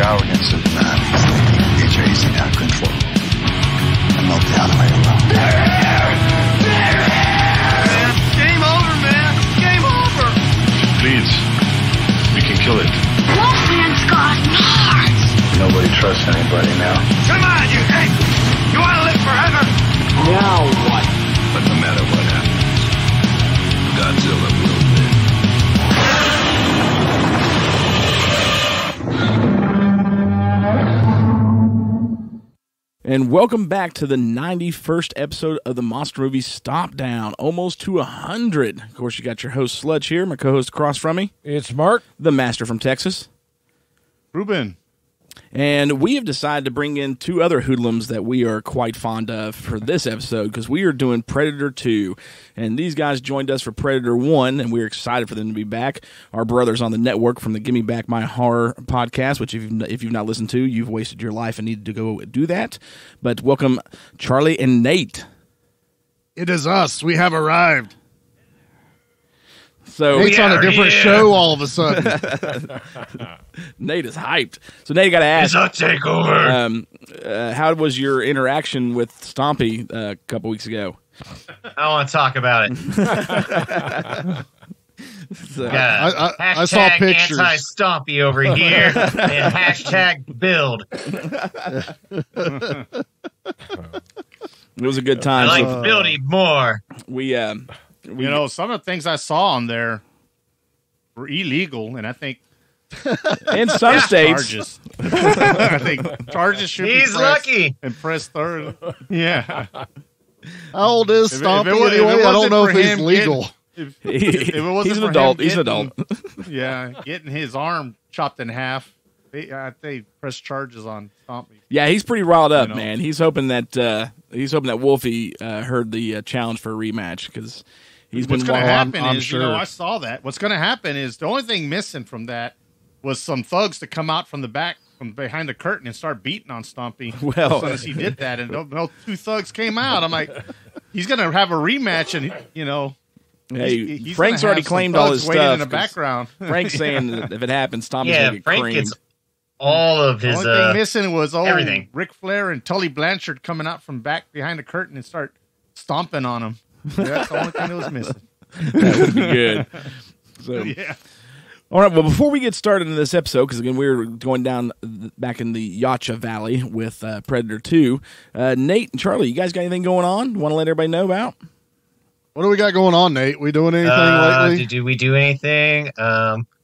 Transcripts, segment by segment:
power against Superman. Get chasing out of control. And not the other way around. Game over, man. Game over. Please, we can kill it. Wolfman's got nards. Nobody trusts anybody now. Come on, you hate. You want to live forever? Now what? But no matter what happens, Godzilla will win. And welcome back to the 91st episode of the monster movie Stompdown, almost to 100. Of course, you got your host Sludge here, my co-host across from me. It's Mark. The Master from Texas. Ruben. And we have decided to bring in two other hoodlums that we are quite fond of for this episode because we are doing Predator 2. And these guys joined us for Predator 1, and we're excited for them to be back. Our brothers on the network from the Give Me Back My Horror podcast, which if you've not listened to, you've wasted your life and need to go do that. But welcome, Charlie and Nate. It is us. We have arrived. So Nate's on a different show all of a sudden. Nate is hyped. So Nate, got to ask, It's a takeover. How was your interaction with Stompy a couple weeks ago? I don't want to talk about it. So, I saw pictures. Anti-Stompy over here and hashtag build. it was a good time. I like So building more. we Some of the things I saw on there were illegal, and I think in some states, charges. I think charges should be He's pressed lucky. and pressed third. Yeah. How old is If it Stompy wa- if it anyway? I don't wasn't know for if he's him legal. If it wasn't he's an for him adult. He's an adult. Yeah, getting his arm chopped in half. They pressed charges on Stompy. Yeah, he's pretty riled up, You know. man. He's hoping that Wolfie heard the challenge for a rematch because he's What's been. going to happen I'm is, sure. I saw that. What's going to happen is the only thing missing from that was some thugs to come out from the back, from behind the curtain, and start beating on Stompy. Well- as soon as he did that, and no two thugs came out. I'm like, he's going to have a rematch, and Hey, he's Frank's gonna already have some claimed all thugs his waiting stuff. in the 'cause background. Frank's saying that if it happens, Stompy's Yeah, gonna get Frank creamed. gets all of The his. only thing missing was everything. Ric Flair and Tully Blanchard coming out from back behind the curtain and start stomping on him. That's the only thing that was missing. That would be good. So, Yeah. all right. Well, before we get started in this episode, because again we're going down back in the Yautja Valley with Predator 2. Nate and Charlie, you guys got anything going on? Want to let everybody know about? What do we got going on, Nate? We doing anything lately? Did we do anything?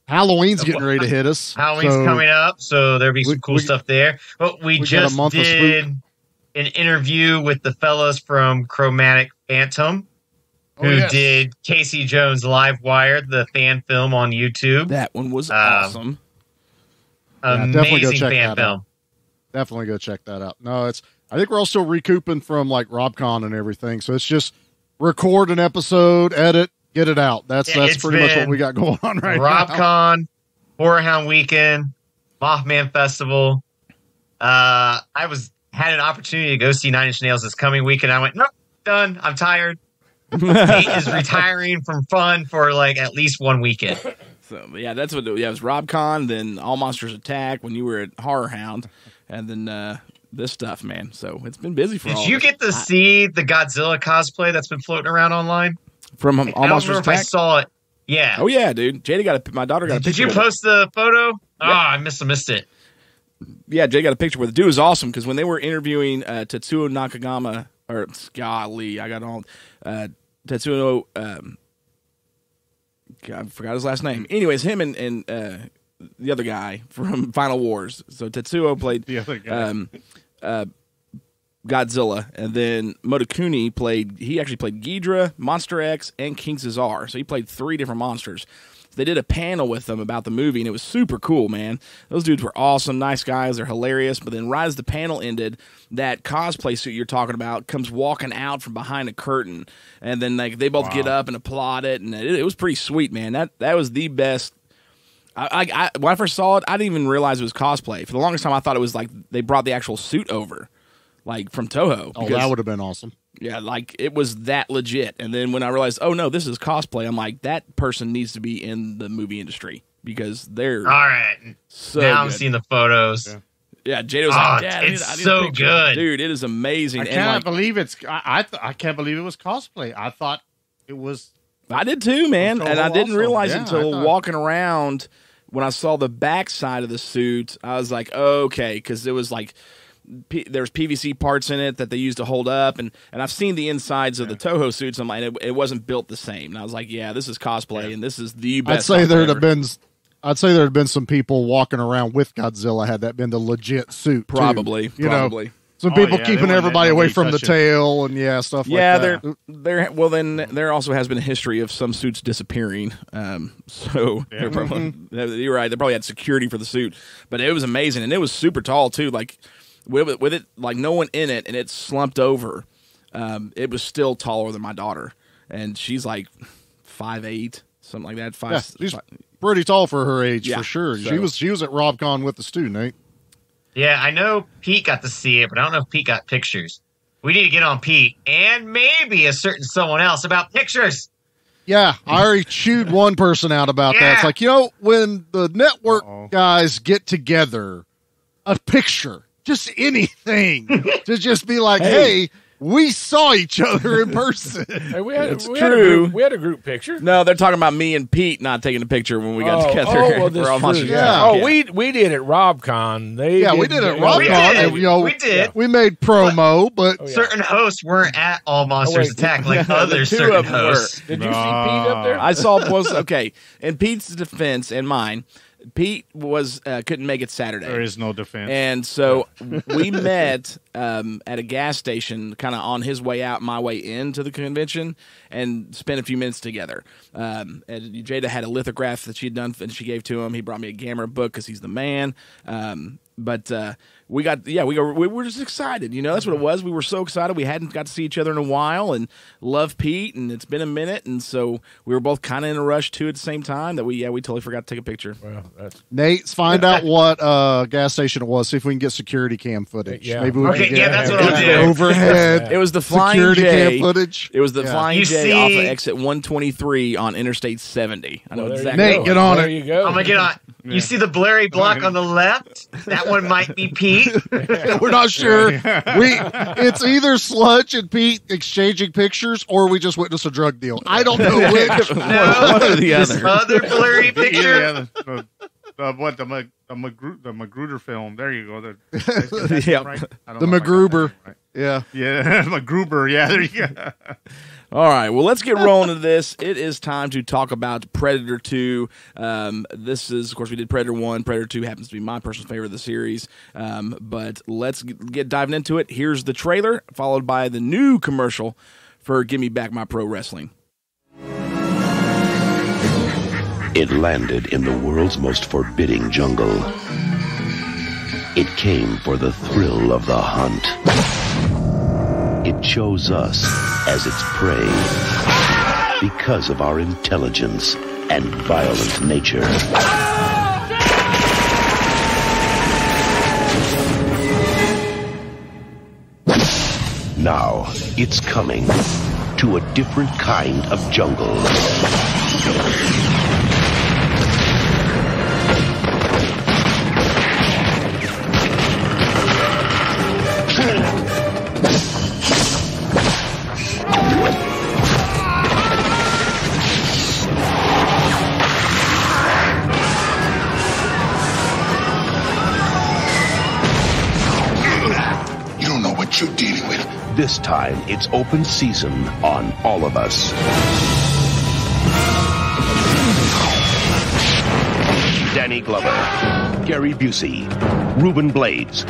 Halloween's getting ready to hit us. Halloween's so coming up, so there'll be some cool stuff there. But we got a just month of did Spook. an interview with the fellas from Chromatic Phantom, who yes. did Casey Jones Live Wire, the fan film on YouTube. That one was awesome. Yeah, definitely go Amazing check fan that film. out. Definitely go check that out. No, I think we're all still recouping from like RobCon and everything. So it's just record an episode, edit, get it out. That's it's pretty much what been we got going on right now. RobCon, Horror Hound Weekend, Mothman Festival. I had an opportunity to go see Nine Inch Nails this coming weekend. I went, nope, done. I'm tired. Nate is retiring from fun for like at least one weekend. So yeah, that's what. Yeah, it was RobCon, then All Monsters Attack when you were at Horror Hound, and then this stuff, man. So it's been busy for all. Did you of us. get to see the Godzilla cosplay that's been floating around online? from I All don't Monsters remember if I Attack? saw it. Yeah. Oh yeah, dude. My daughter got a Did picture. you with it. post the photo? Oh, I missed it. Yeah, Jay got a picture with it. Dude was awesome because when they were interviewing Tetsuo Nakagama, or golly, I got all Tetsuo. God, I forgot his last name. Anyways, him and the other guy from Final Wars. So Tetsuo played The other guy. Godzilla, and then Motokuni actually played Ghidra, Monster X, and King Caesar. So he played 3 different monsters. They did a panel with them about the movie, and it was super cool, man. Those dudes were awesome, nice guys. They're hilarious. But then right as the panel ended, that cosplay suit you're talking about comes walking out from behind a curtain, and then they both get up and applaud it, and it was pretty sweet, man. That was the best. When I first saw it, I didn't even realize it was cosplay. For the longest time, I thought it was like they brought the actual suit over, like from Toho. Oh, that would have been awesome. Yeah, like it was that legit. And then when I realized, oh no, this is cosplay, I'm like, that person needs to be in the movie industry because they're All right. so now I'm good. seeing the photos. Yeah, Jada was like, Dad, it's I need a so picture." good. Dude, it is amazing. I And, can't like, believe it's. I can't believe it was cosplay. I thought it was. I did too, man, and I didn't Awesome. realize Yeah, until I thought- walking around when I saw the back side of the suit. I was like, okay, because it was like there's PVC parts in it that they used to hold up, and I've seen the insides of the Toho suits. I'm like, it wasn't built the same. And I was like, yeah, this is cosplay, and this is the best. I'd say there'd cosplay have ever. been some people walking around with Godzilla had that been the legit suit. too. Probably. You know, some Oh, people yeah, they keeping wouldn't everybody let away nobody from the touch it. tail and stuff like Yeah, that. there also has been a history of some suits disappearing. So they're probably, you're right. They probably had security for the suit, but it was amazing, and it was super tall too. Like with it, like no one in it, and it slumped over. It was still taller than my daughter, and she's like 5'8", something like that. Yeah, she's pretty tall for her age, Yeah, for sure. so- She was at RobCon with the student, Nate. Yeah, I know Pete got to see it, but I don't know if Pete got pictures. We need to get on Pete and maybe a certain someone else about pictures. Yeah, I already chewed one person out about that. It's Yeah. like, when the network guys get together, a picture, just anything, to just be like, hey, we saw each other in person. Hey, we had true. we had a group picture. No, they're talking about me and Pete not taking a picture when we got together. Oh, well, We're this all true. watching- Yeah. Oh, we did at RobCon. We did at We RobCon. did. and, We did. We made promo, but Oh, yeah. Certain hosts weren't at All Monsters wait. Attack like Yeah, other the two certain of them were. hosts. Did you see Pete up there? I saw was okay. In Pete's defense and mine, Pete was couldn't make it Saturday. There is no defense. And so we met at a gas station, kind of on his way out, my way into the convention, and spent a few minutes together. And Jada had a lithograph that she had done, and she gave to him. He brought me a Gamera book because he's the man. But we were just excited. That's what it was. We were so excited. We hadn't got to see each other in a while, and love Pete, and it's been a minute, and so we were both kind of in a rush too at the same time that we totally forgot to take a picture. Well, that's Nate, find out what gas station it was. See if we can get security cam footage. Yeah. Maybe we Okay, can yeah, get that's what I'll the do. overhead It was the Flying security J. cam footage. It was the Yeah. Flying You J off of see- exit 123 on Interstate 70. I know well, there you exactly. go. Nate, get on there it. you go. I'm gonna get on. You see the blurry block on the left? That one might be Pete. We're not sure. It's either Sludge and Pete exchanging pictures, or we just witnessed a drug deal. I don't know which. One or the This other. other blurry picture. Yeah, the Magruder film. There you go. That's Yep. right? I don't The know if I got MacGruber. that right. Yeah. Yeah, Magruber. Yeah, there you go. All right, well, let's get rolling to this. It is time to talk about Predator 2. This is, of course, we did Predator 1. Predator 2 happens to be my personal favorite of the series. But let's get diving into it. Here's the trailer, followed by the new commercial for Give Me Back My Pro Wrestling. It landed in the world's most forbidding jungle. It came for the thrill of the hunt. It chose us as its prey because of our intelligence and violent nature. Now, it's coming to a different kind of jungle. You don't know what you're dealing with. This time, it's open season on all of us. Danny Glover, Gary Busey, Reuben Blades,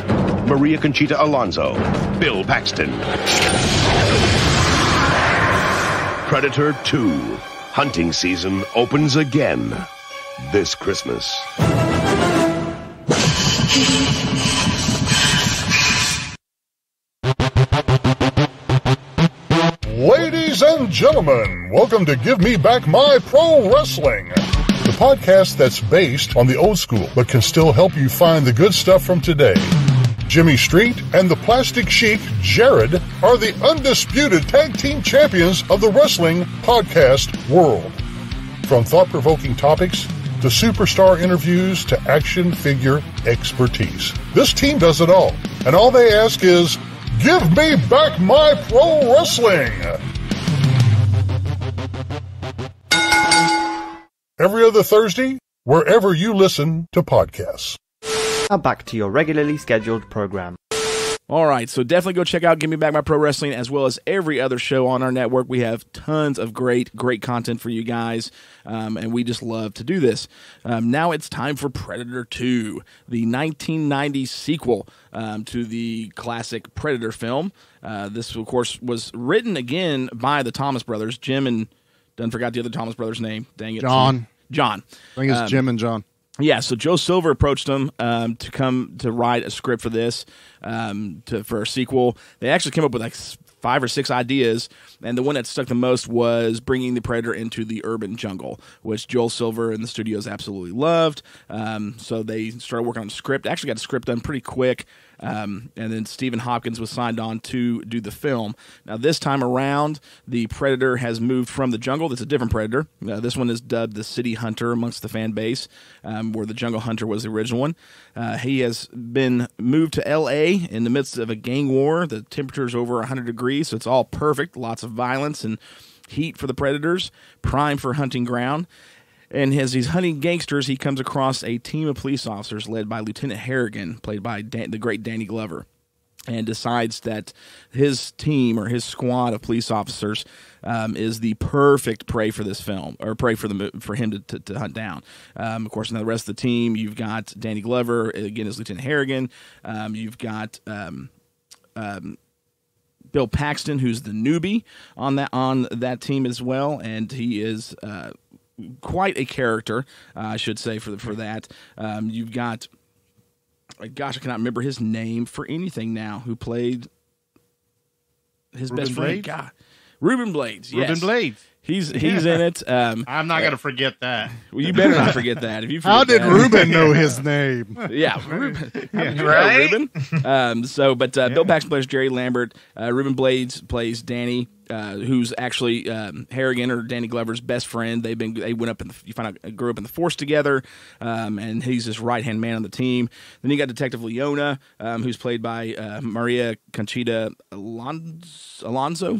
Maria Conchita Alonso, Bill Paxton. Predator 2. Hunting season opens again this Christmas. Ladies and gentlemen, welcome to Give Me Back My Pro Wrestling, the podcast that's based on the old school but can still help you find the good stuff from today. Jimmy Street and the Plastic Sheik, Jared, are the undisputed tag team champions of the wrestling podcast world. From thought-provoking topics to superstar interviews to action figure expertise. This team does it all, and all they ask is, give me back my pro wrestling! Every other Thursday, wherever you listen to podcasts. Now back to your regularly scheduled program. All right, so definitely go check out Give Me Back My Pro Wrestling as well as every other show on our network. We have tons of great content for you guys, and we just love to do this. Now it's time for Predator 2, the 1990 sequel to the classic Predator film. This, of course, was written again by the Thomas brothers, Jim and... Done forgot the other Thomas brothers' name. Dang it. John. John. I think it's Jim and John. Yeah, so Joe Silver approached them to come to write a script for this, for a sequel. They actually came up with like 5 or 6 ideas, and the one that stuck the most was bringing the Predator into the urban jungle, which Joel Silver and the studios absolutely loved. So they started working on the script. Actually got the script done pretty quick. And then Stephen Hopkins was signed on to do the film. Now, this time around, the Predator has moved from the jungle. It's a different Predator. This one is dubbed the City Hunter amongst the fan base, where the Jungle Hunter was the original one. He has been moved to L.A. in the midst of a gang war. The temperature is over 100 degrees, so it's all perfect. Lots of violence and heat for the Predators, prime for hunting ground. And as he's hunting gangsters, he comes across a team of police officers led by Lieutenant Harrigan, played by the great Danny Glover, and decides that his team or his squad of police officers is the perfect prey for this film, or prey for him to hunt down. Of course, now the rest of the team, you've got Danny Glover, again, as Lieutenant Harrigan. You've got... Bill Paxton, who's the newbie on that team as well, and he is quite a character, I should say, for that. You've got, gosh, I cannot remember his name for anything now. Who played his best friend? God, Ruben Blades. Yes. Ruben Blades. He's in it. I'm not going to forget that. Well, you better not forget that. If you How did Ruben know his name? Yeah, Ruben. Right? Ruben. Bill Paxton plays Jerry Lambert. Ruben Blades plays Danny, who's actually Harrigan or Danny Glover's best friend. They went up grew up in the force together, and he's his right hand man on the team. Then you got Detective Leona, who's played by Maria Conchita Alonso.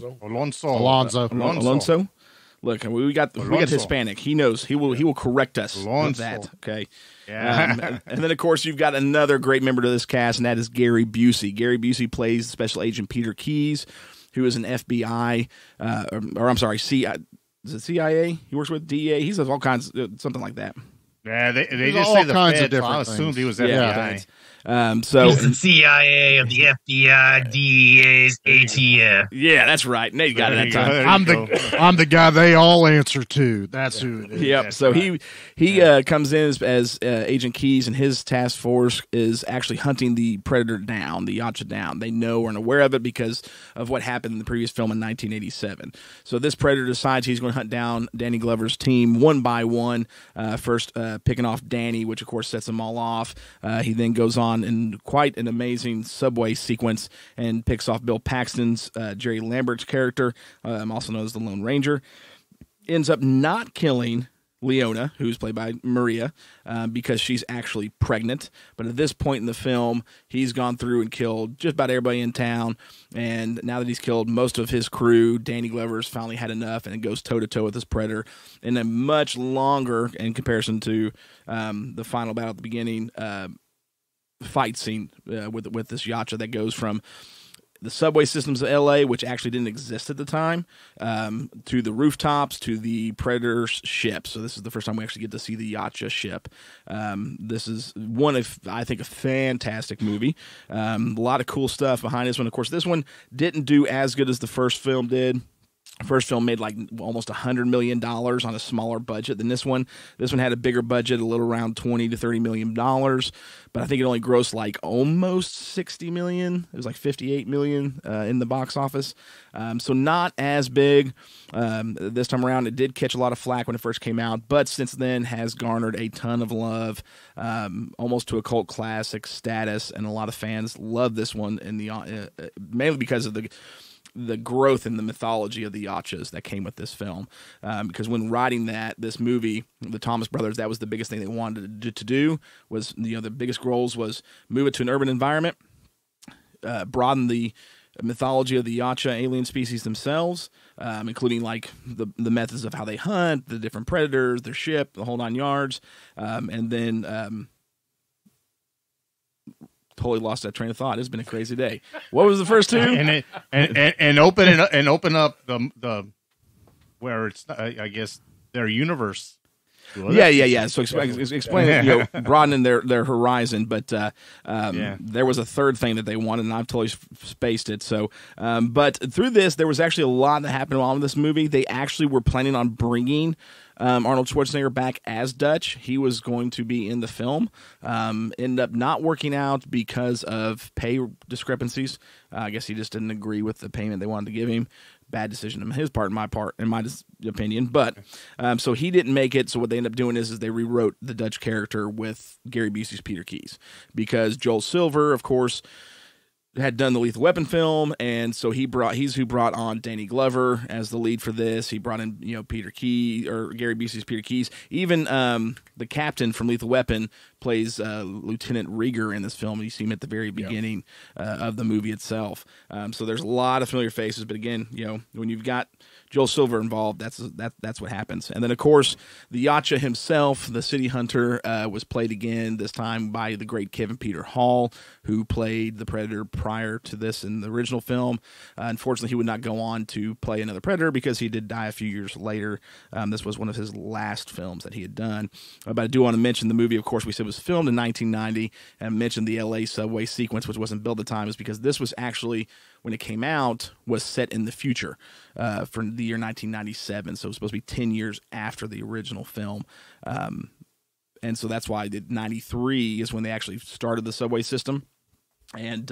Look, we got Hispanic. He knows. He will correct us with that. Okay. Yeah. And then of course you've got another great member to this cast, and that is Gary Busey. Gary Busey plays Special Agent Peter Keyes, who is an FBI, is it CIA? He works with DEA. He says all kinds, something like that. Yeah, they just say the Fed, so I assumed he was FBI. He's the CIA of the FBI, DEA's ATF. Yeah, that's right. Nate got it that time. I'm the guy they all answer to. That's who it is. Yep. So he comes in as Agent Keyes, and his task force is actually hunting the Predator down, the Yautja down. They know and aware of it because of what happened in the previous film in 1987. So this Predator decides he's going to hunt down Danny Glover's team one by one. First picking off Danny, which of course sets them all off. He then goes on in quite an amazing subway sequence and picks off Bill Paxton's Jerry Lambert's character, also known as the Lone Ranger. Ends up not killing Leona, who's played by Maria, because she's actually pregnant. But at this point in the film, he's gone through and killed just about everybody in town. And now that he's killed most of his crew, Danny Glover's finally had enough, and it goes toe-to-toe with this Predator in a much longer, in comparison to the final battle at the beginning, fight scene with this Yautja that goes from the subway systems of L.A., which actually didn't exist at the time, to the rooftops, to the Predator's ship. So this is the first time we actually get to see the Yautja ship. This is one of, I think, a fantastic movie. A lot of cool stuff behind this one. Of course, this one didn't do as good as the first film did. First film made like almost $100 million on a smaller budget than this one. This one had a bigger budget, a little around $20 to $30 million, but I think it only grossed like almost $60 million. It was like $58 million in the box office, so not as big this time around. It did catch a lot of flack when it first came out, but since then has garnered a ton of love, almost to a cult classic status, and a lot of fans love this one, in the mainly because of the growth in the mythology of the Yautjas that came with this film. Because when writing this movie, the Thomas brothers, that was the biggest thing they wanted to do. Was the biggest goals was move it to an urban environment, broaden the mythology of the Yautja alien species themselves, including like the methods of how they hunt, the different predators, their ship, the whole 9 yards, and then totally lost that train of thought. It's been a crazy day. What was the first two? and open up the where it's I guess their universe. Yeah. So explain broadening their horizon, but there was a third thing that they wanted, and I've totally spaced it. So, but through this, there was actually a lot that happened while in this movie. They actually were planning on bringing Arnold Schwarzenegger back as Dutch. He was going to be in the film. Ended up not working out because of pay discrepancies. I guess he just didn't agree with the payment they wanted to give him. Bad decision on his part, in my opinion. But so he didn't make it. So what they ended up doing is they rewrote the Dutch character with Gary Busey's Peter Keyes, because Joel Silver, of course, had done the Lethal Weapon film, and so he's who brought on Danny Glover as the lead for this. He brought in Peter Keyes, or Gary Busey's Peter Keyes. Even the captain from Lethal Weapon plays Lieutenant Rieger in this film. You see him at the very beginning of the movie itself. So there's a lot of familiar faces, but again, when you've got Joel Silver involved, that's what happens. And then of course the Yautja himself, the city hunter, was played again, this time by the great Kevin Peter Hall, who played the Predator prior to this in the original film. Unfortunately, he would not go on to play another Predator because he did die a few years later. This was one of his last films that he had done. But I do want to mention the movie, of course, we said was filmed in 1990, and I mentioned the LA subway sequence, which wasn't built at the time, is because this was actually, when it came out, was set in the future for the year 1997. So it was supposed to be 10 years after the original film. And so that's why 93 is when they actually started the subway system. And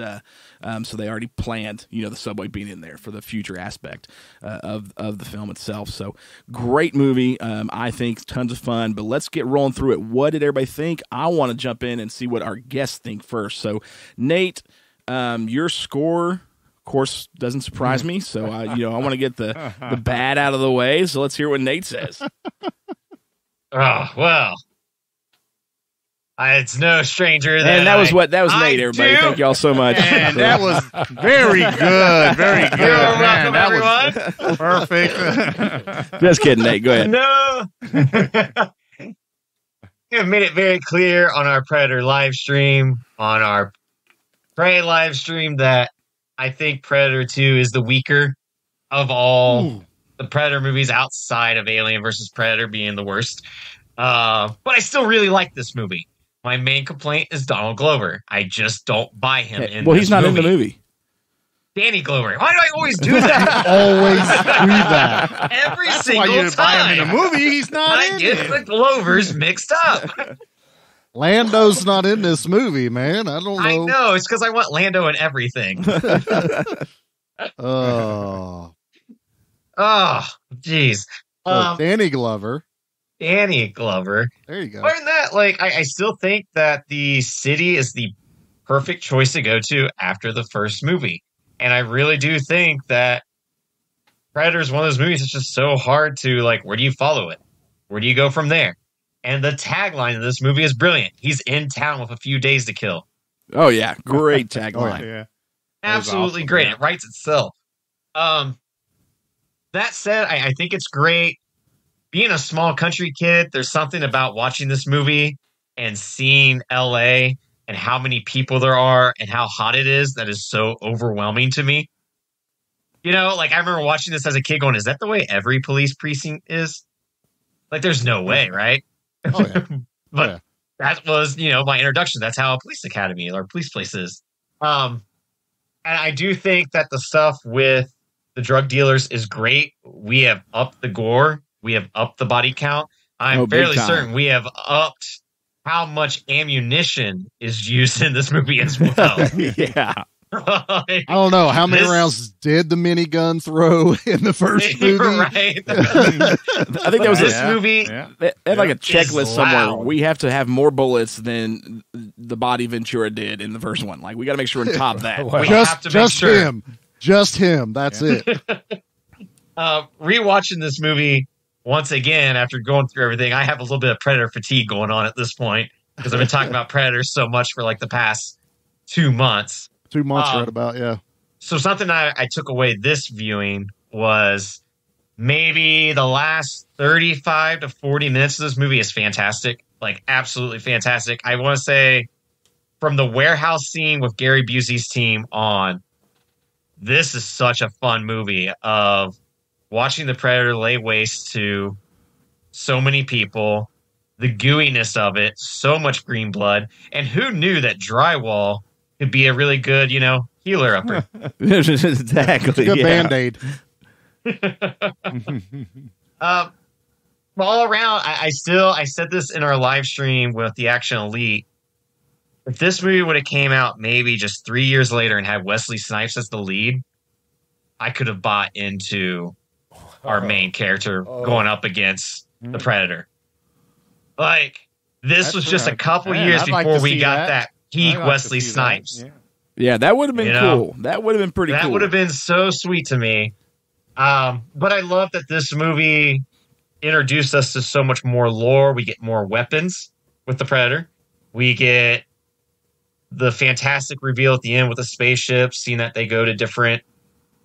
so they already planned, the subway being in there for the future aspect of the film itself. So great movie. I think tons of fun, but let's get rolling through it. What did everybody think? I want to jump in and see what our guests think first. So Nate, your score, of course, doesn't surprise me. So, I want to get the bad out of the way. So let's hear what Nate says. Oh, well. It's no stranger that and that was Nate, everybody. Thank y'all so much. And that was very good. Very good. You're welcome, that was perfect. Just kidding, Nate. Go ahead. No. We have made it very clear on our Predator live stream, on our Prey live stream, that I think Predator 2 is the weaker of all the Predator movies, outside of Alien vs. Predator being the worst. But I still really like this movie. My main complaint is Donald Glover. I just don't buy him in he's not in the movie. Danny Glover. Why do I always do that? Always do that. Every That's single why you time. buy him in a movie. He's not in I get it. the Glovers mixed up. Lando's not in this movie, man. I don't know. I know. It's because I want Lando in everything. Oh, jeez. Danny Glover. Danny Glover. There you go. Other than that, I still think that the city is the perfect choice to go to after the first movie. And I really do think that Predator is one of those movies that's just so hard to, where do you follow it? Where do you go from there? And the tagline of this movie is brilliant. He's in town with a few days to kill. Oh, yeah. Great tagline. Yeah. Absolutely awesome, great. yeah. It writes itself. That said, I think it's great. Being a small country kid, there's something about watching this movie and seeing LA and how many people there are and how hot it is that is so overwhelming to me. I remember watching this as a kid going, is that the way every police precinct is? There's no way, right? Oh, yeah. But that was, my introduction. That's how a police academy or police place is. And I do think that the stuff with the drug dealers is great. We have upped the gore. We have upped the body count. I'm fairly certain we have upped how much ammunition is used in this movie as well. Yeah. I don't know. How many rounds did the minigun throw in the first movie? Right. I think that was this movie. They had a checklist somewhere. Loud. We have to have more bullets than the body Ventura did in the first one. We got to make sure we top that. We have to make sure. Just him. That's it. Rewatching this movie once again after going through everything, I have a little bit of Predator fatigue going on at this point because I've been talking about Predator so much for like the past 2 months. 2 months, right about, yeah. So something I took away this viewing was maybe the last 35 to 40 minutes of this movie is fantastic. Like, absolutely fantastic. I want to say from the warehouse scene with Gary Busey's team on, this is such a fun movie of watching the Predator lay waste to so many people, the gooiness of it, so much green blood, and who knew that drywall could be a really good, healer upper. Exactly. Good Band-Aid. All around, I said this in our live stream with the Action Elite. If this movie would have came out maybe just 3 years later and had Wesley Snipes as the lead, I could have bought into our main character going up against the Predator. Like, this was just a couple years before we got that peak Wesley Snipes. Yeah, that would have been cool. That would have been pretty cool. That would have been so sweet to me. But I love that this movie introduced us to so much more lore. We get more weapons with the Predator. We get the fantastic reveal at the end with the spaceship, seeing that they go to different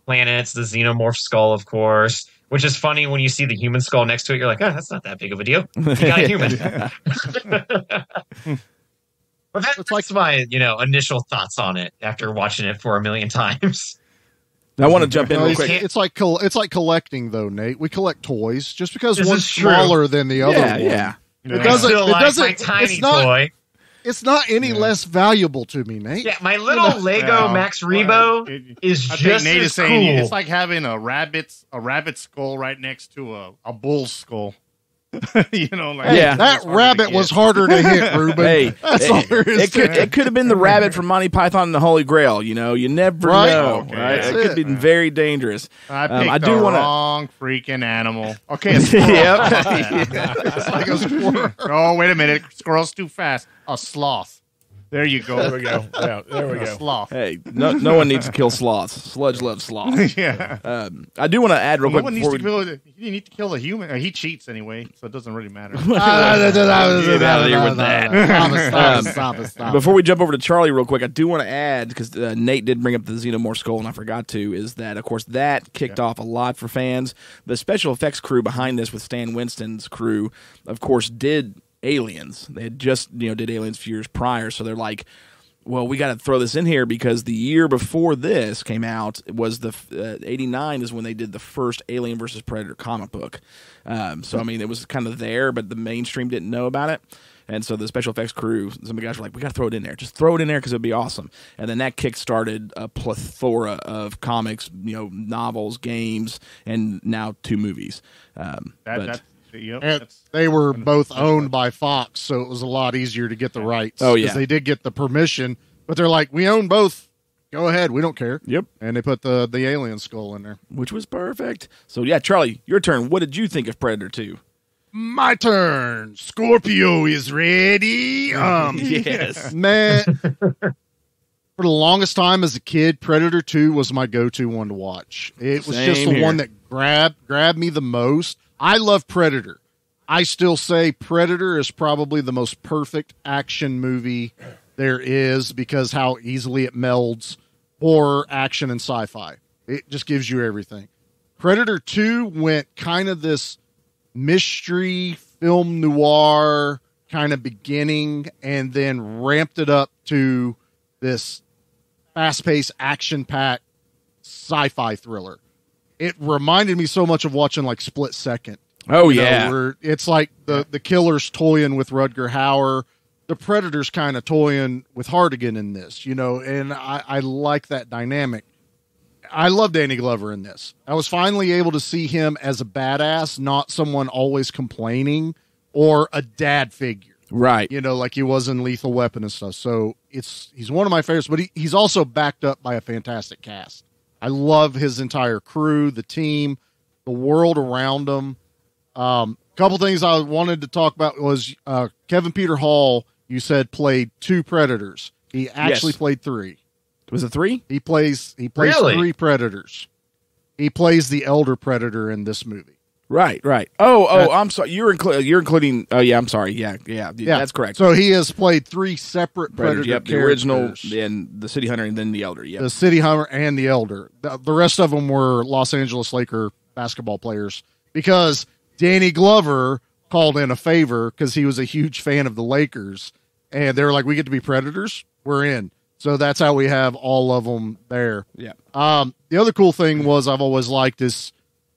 planets, the xenomorph skull, of course, which is funny when you see the human skull next to it. You're like, oh, that's not that big of a deal. You got a human. But that's like my, initial thoughts on it after watching it for a million times. I want to jump in real quick. It's like collecting, though, Nate. We collect toys just because one's smaller than the other one. Yeah. It doesn't. Tiny toy. It's not any less valuable to me, Nate. Yeah, my little Lego Max Rebo is just Nate as is saying cool. it's like having a rabbit skull right next to a bull's skull. That rabbit was harder to hit, Ruben. Hey, that's all there is. It could have been the rabbit from Monty Python and the Holy Grail. You never know. Okay, right? It could be very dangerous. I picked the wrong freaking animal. Okay, a squirrel. It's like a squirrel. Oh, wait a minute. Squirrel's too fast. A sloth. There you go. There we go. Yeah, there we go. Sloth. Hey, no one needs to kill sloths. Sludge loves sloths. Yeah. I do want to add real quick. He need to kill a human. He cheats anyway, so it doesn't really matter. Get out of here with that. Stop. Before we jump over to Charlie real quick, I do want to add, because Nate did bring up the Xenomorph skull, and I forgot to, is that, of course, that kicked off a lot for fans. The special effects crew behind this with Stan Winston's crew, of course, did Aliens. They had just did Aliens a few years prior, so they're like, well, we got to throw this in here because the year before this came out was the 89 is when they did the first Alien versus Predator comic book. So I mean, it was kind of there, but the mainstream didn't know about it. And so the special effects crew, some of the guys were like, we got to throw it in there. Just throw it in there because it would be awesome. And then that kick-started a plethora of comics, novels, games, and now 2 movies. And they were both owned by Fox, so it was a lot easier to get the rights. Oh, yeah. Because they did get the permission, but they're like, we own both. Go ahead. We don't care. Yep. And they put the alien skull in there. Which was perfect. So, yeah, Charlie, your turn. What did you think of Predator 2? My turn. Scorpio is ready. Yes. Man, for the longest time as a kid, Predator 2 was my go-to one to watch. It was just the one that grabbed me the most. I love Predator. I still say Predator is probably the most perfect action movie there is because how easily it melds horror, action, and sci-fi. It just gives you everything. Predator 2 went kind of this mystery, film noir kind of beginning and then ramped it up to this fast-paced, action-packed sci-fi thriller. It reminded me so much of watching like Split Second. Oh, yeah. Where it's like the killer's toying with Rutger Hauer. The Predator's kind of toying with Hardigan in this, and I like that dynamic. I love Danny Glover in this. I was finally able to see him as a badass, not someone always complaining or a dad figure. Right. Like he was in Lethal Weapon and stuff. So he's one of my favorites, but he's also backed up by a fantastic cast. I love his entire crew, the team, the world around him. Couple things I wanted to talk about was Kevin Peter Hall, you said, played 2 Predators. He actually played 3. Was it 3? He plays Really? 3 Predators. He plays the elder Predator in this movie. Right. I'm sorry. You're including. Oh yeah, I'm sorry. Yeah, that's correct. So he has played 3 separate Predator Yep, the characters. original, and the City Hunter, and then the Elder. Yep. The City Hunter and the Elder. The rest of them were Los Angeles Laker basketball players because Danny Glover called in a favor because he was a huge fan of the Lakers, and they were like, "We get to be Predators. We're in." So that's how we have all of them there. Yeah. The other cool thing was I've always liked is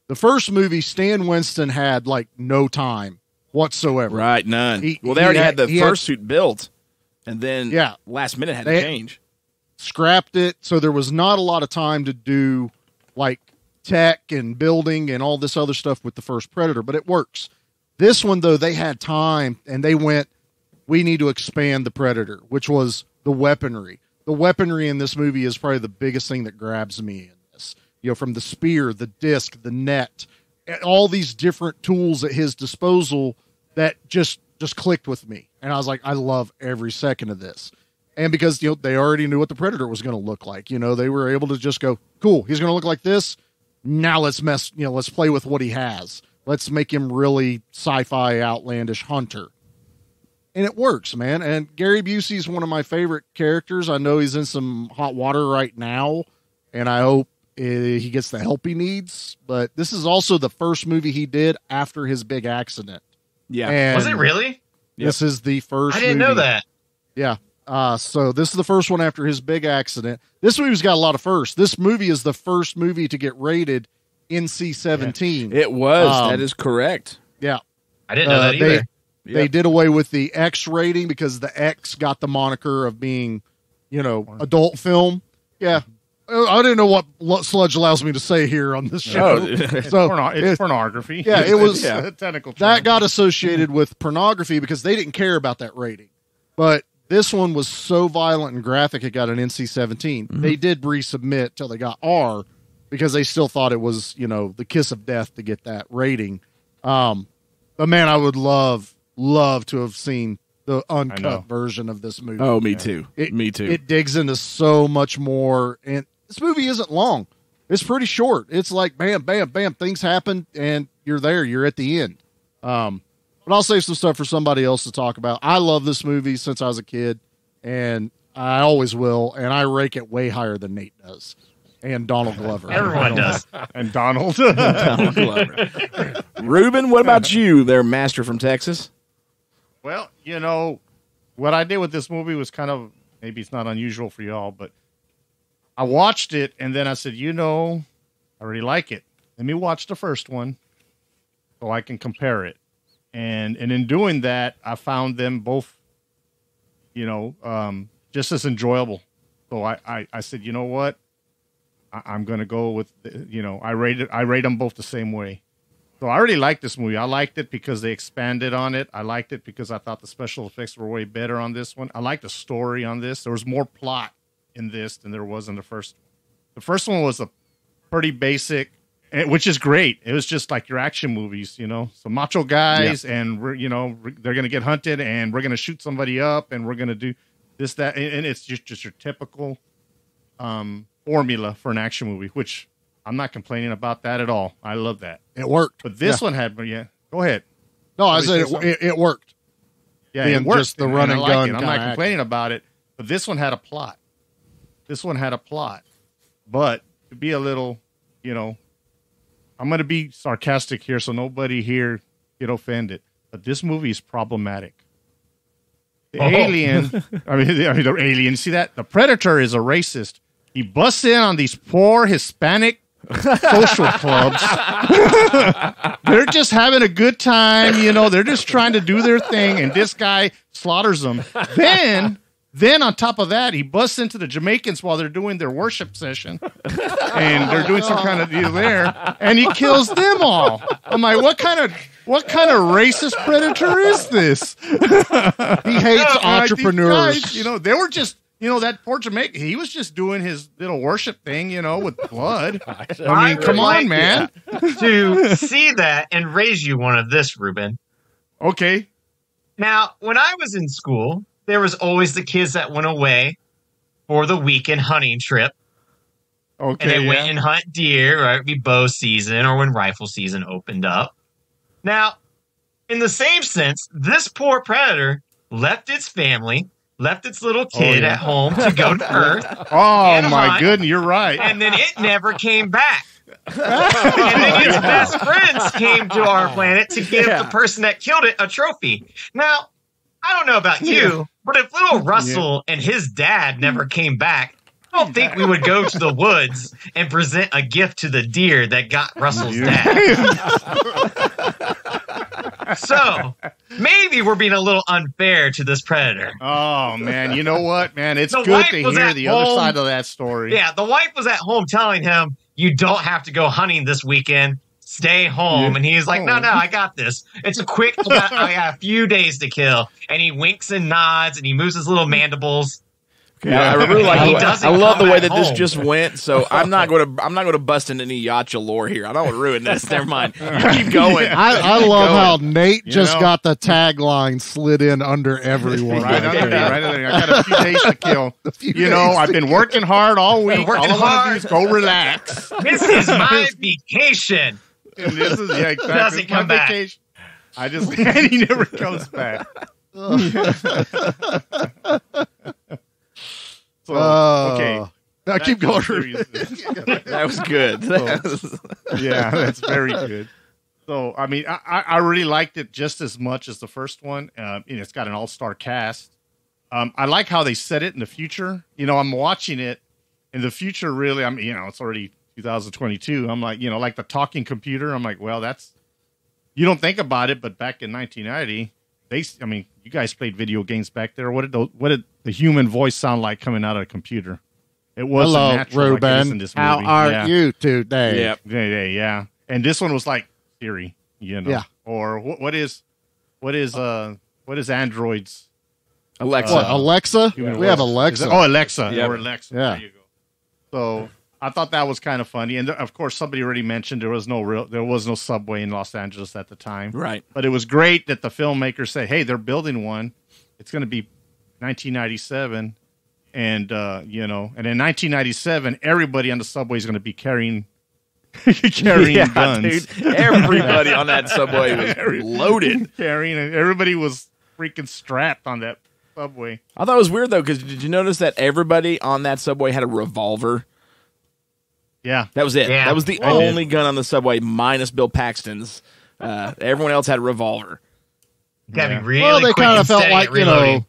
the first movie. Stan Winston had like no time whatsoever. Right, none. They already had the first suit built, and then last minute had to change. Scrapped it, so there was not a lot of time to do like tech and building and all this other stuff with the first Predator, but it works. This one, though, they had time, and they went, we need to expand the Predator, which was the weaponry. The weaponry in this movie is probably the biggest thing that grabs me in this. From the spear, the disc, the net, all these different tools at his disposal that just clicked with me. And I was like, I love every second of this. And because, they already knew what the Predator was going to look like. They were able to just go, cool, he's going to look like this. Now let's let's play with what he has. Let's make him really sci-fi, outlandish hunter. And it works, man. And Gary Busey is one of my favorite characters. I know he's in some hot water right now, and I hope he gets the help he needs. But this is also the first movie he did after his big accident. Yeah. And was it really? This is the first I didn't know that. Yeah. So this is the first one after his big accident. This movie's got a lot of firsts. This movie is the first movie to get rated NC-17. Yeah. It was. That is correct. Yeah. I didn't know that either. They did away with the X rating because the X got the moniker of being, adult film. Yeah. I didn't know what Sludge allows me to say here on this show. It's pornography. Yeah, it was a technical term. That got associated with pornography because they didn't care about that rating. But this one was so violent and graphic, it got an NC-17. Mm-hmm. They did resubmit till they got R because they still thought it was, the kiss of death to get that rating. But man, I would love to have seen the uncut version of this movie. Oh, me too. Me too. It digs into so much more, and this movie isn't long. It's pretty short. It's like bam, bam, bam. Things happen, and you're there. You're at the end. But I'll save some stuff for somebody else to talk about. I love this movie since I was a kid, and I always will. And I rake it way higher than Nate does, and Donald Glover. Everyone does. And Donald. Donald Glover. Ruben, what about you, there, master from Texas? Well, what I did with this movie was kind of, maybe it's not unusual for y'all, but I watched it and then I said, I already like it. Let me watch the first one so I can compare it. And in doing that, I found them both, just as enjoyable. So I said, you know what? I'm going to go with, I rate them both the same way. So I already liked this movie. I liked it because they expanded on it. I liked it because I thought the special effects were way better on this one. I liked the story on this. There was more plot in this than there was in the first one. The first one was a pretty basic, which is great. It was just like your action movies, So macho guys, and they're going to get hunted, and we're going to shoot somebody up, and we're going to do this, that, and it's just your typical formula for an action movie, which I'm not complaining about that at all. I love that. It worked. But this one had, go ahead. No, I said it worked. Yeah, it worked. Just the run and gun. I'm not complaining about it, but this one had a plot. But to be a little, I'm going to be sarcastic here, so nobody here get offended. But this movie is problematic. The alien, the alien. See that? The Predator is a racist. He busts in on these poor Hispanic social clubs. They're just having a good time, they're just trying to do their thing, and this guy slaughters them. Then on top of that, he busts into the Jamaicans while they're doing their worship session, and they're doing some kind of deal there, and he kills them all. I'm like, what kind of racist Predator is this? He hates entrepreneurs. Guys, they were just, that poor Jamaican, he was just doing his little worship thing, with blood. I mean, come on, man. To see that and raise you one of this, Ruben. Okay. Now, when I was in school, there was always the kids that went away for the weekend hunting trip. Okay, And they went and hunt deer, right? It'd be bow season or when rifle season opened up. Now, in the same sense, this poor predator left its family, left its little kid at home to go to Earth. Oh, my goodness, you're right. And then it never came back. And then its best friends came to our planet to give the person that killed it a trophy. Now, I don't know about you, but if little Russell and his dad never came back, I don't think we would go to the woods and present a gift to the deer that got Russell's dad. So, maybe we're being a little unfair to this predator. Oh, man. You know what, man? It's The good wife to was hear at the other home. side of that story. Yeah, the wife was at home telling him, you don't have to go hunting this weekend. Stay home. And he's like, no, I got this. It's a quick, I got a few days to kill. And he winks and nods and he moves his little mandibles. Yeah, I really like. I love the way that this home. just went. So I'm not going to bust into any Yautja lore here. I don't want to ruin this. Never mind. You keep going. I love how Nate You just know? got the tagline slid in under everyone. Right under there, right under there. I got a few days to kill. You know, I've been working hard all week. All I want to do is go relax. This is my vacation. And this is exactly Doesn't come my back. vacation. And he never comes back. So, okay. Now keep going. That was good. Yeah, that's very good. So, I mean, I really liked it just as much as the first one. It's got an all-star cast. I like how they set it in the future. You know, I'm watching it in the future. Really, it's already 2022. I'm like, like the talking computer. I'm like, well, you don't think about it, but back in 1990, you guys played video games back there. What did the human voice sound like coming out of a computer? It wasn't Hello, natural. Ruben. Like it is in this movie. How are you today? Yep. Yeah. And this one was like Siri, Yeah. Or what is Android's Alexa. What, Alexa? human We have voice? Alexa. Alexa. Yep. Or Alexa. Yeah. There you go. So I thought that was kind of funny, and of course, somebody already mentioned there was no subway in Los Angeles at the time, Right. But it was great that the filmmakers said, "Hey, they're building one. It's going to be 1997." And and in 1997, everybody on the subway is going to be carrying guns. Dude. Everybody on that subway was loaded. And everybody was freaking strapped on that subway. I thought it was weird though, because did you notice that everybody on that subway had a revolver? Yeah, That was it. Yeah. That was the only gun on the subway, minus Bill Paxton's. Everyone else had a revolver. Gotta be really Well, they quick kind and of felt steady like, at reloading.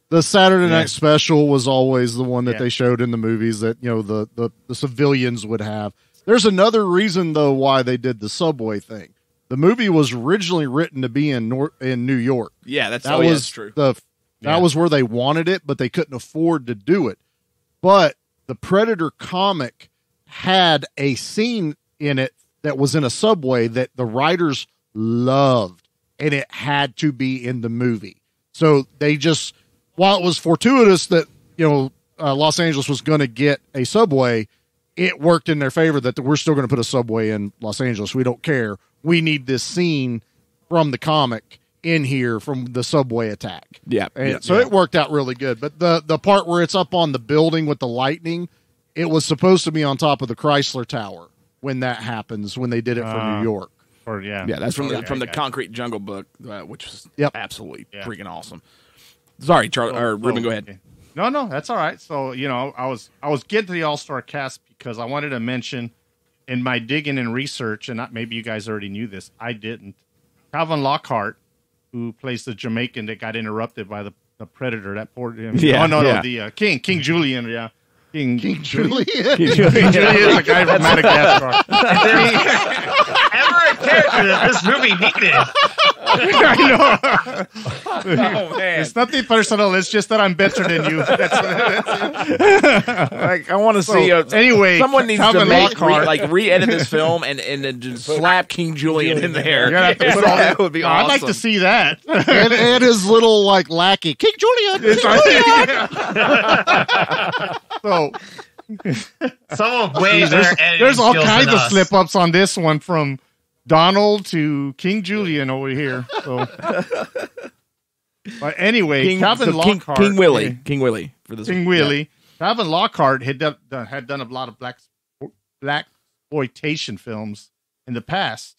the Saturday Night Special was always the one that Yeah. they showed in the movies that, the civilians would have. There's another reason, though, why they did the subway thing. The movie was originally written to be in New York. Yeah, that's That's true. That was where they wanted it, but they couldn't afford to do it. But the Predator comic had a scene in it that was in a subway that the writers loved, and it had to be in the movie. So they just, while it was fortuitous that Los Angeles was going to get a subway, it worked in their favor that we're still going to put a subway in Los Angeles. We don't care. We need this scene from the comic in here from the subway attack. Yeah. And so it worked out really good. But the part where it's up on the building with the lightning, it was supposed to be on top of the Chrysler Tower when that happens, when they did it for New York. Yeah, that's from the Concrete Jungle book, which was absolutely freaking awesome. Sorry, Charlie or Ruben, go ahead. Okay. No, that's all right. So I was getting to the all-star cast because I wanted to mention in my digging and research, and maybe you guys already knew this, I didn't. Calvin Lockhart, who plays the Jamaican that got interrupted by the Predator, that poor the King Julian, yeah. King Julian. King Julian is the guy from Madagascar. Ever a character that this movie needed. I know. Oh man, it's nothing personal. It's just that I'm better than you. That's it. Like, I want to see. Anyway, someone needs Calvin to re-edit this film and then just slap King Julian in there. That would be awesome. I'd like to see that. and his little lackey, King Julian. So Someone way better editing there's all skills kinds than of us. slip ups on this one, from Donald to King Julian over here. So, but anyway, Calvin Lockhart, King Willie for this. King one. Willie. Yeah. Calvin Lockhart had done a lot of black exploitation films in the past,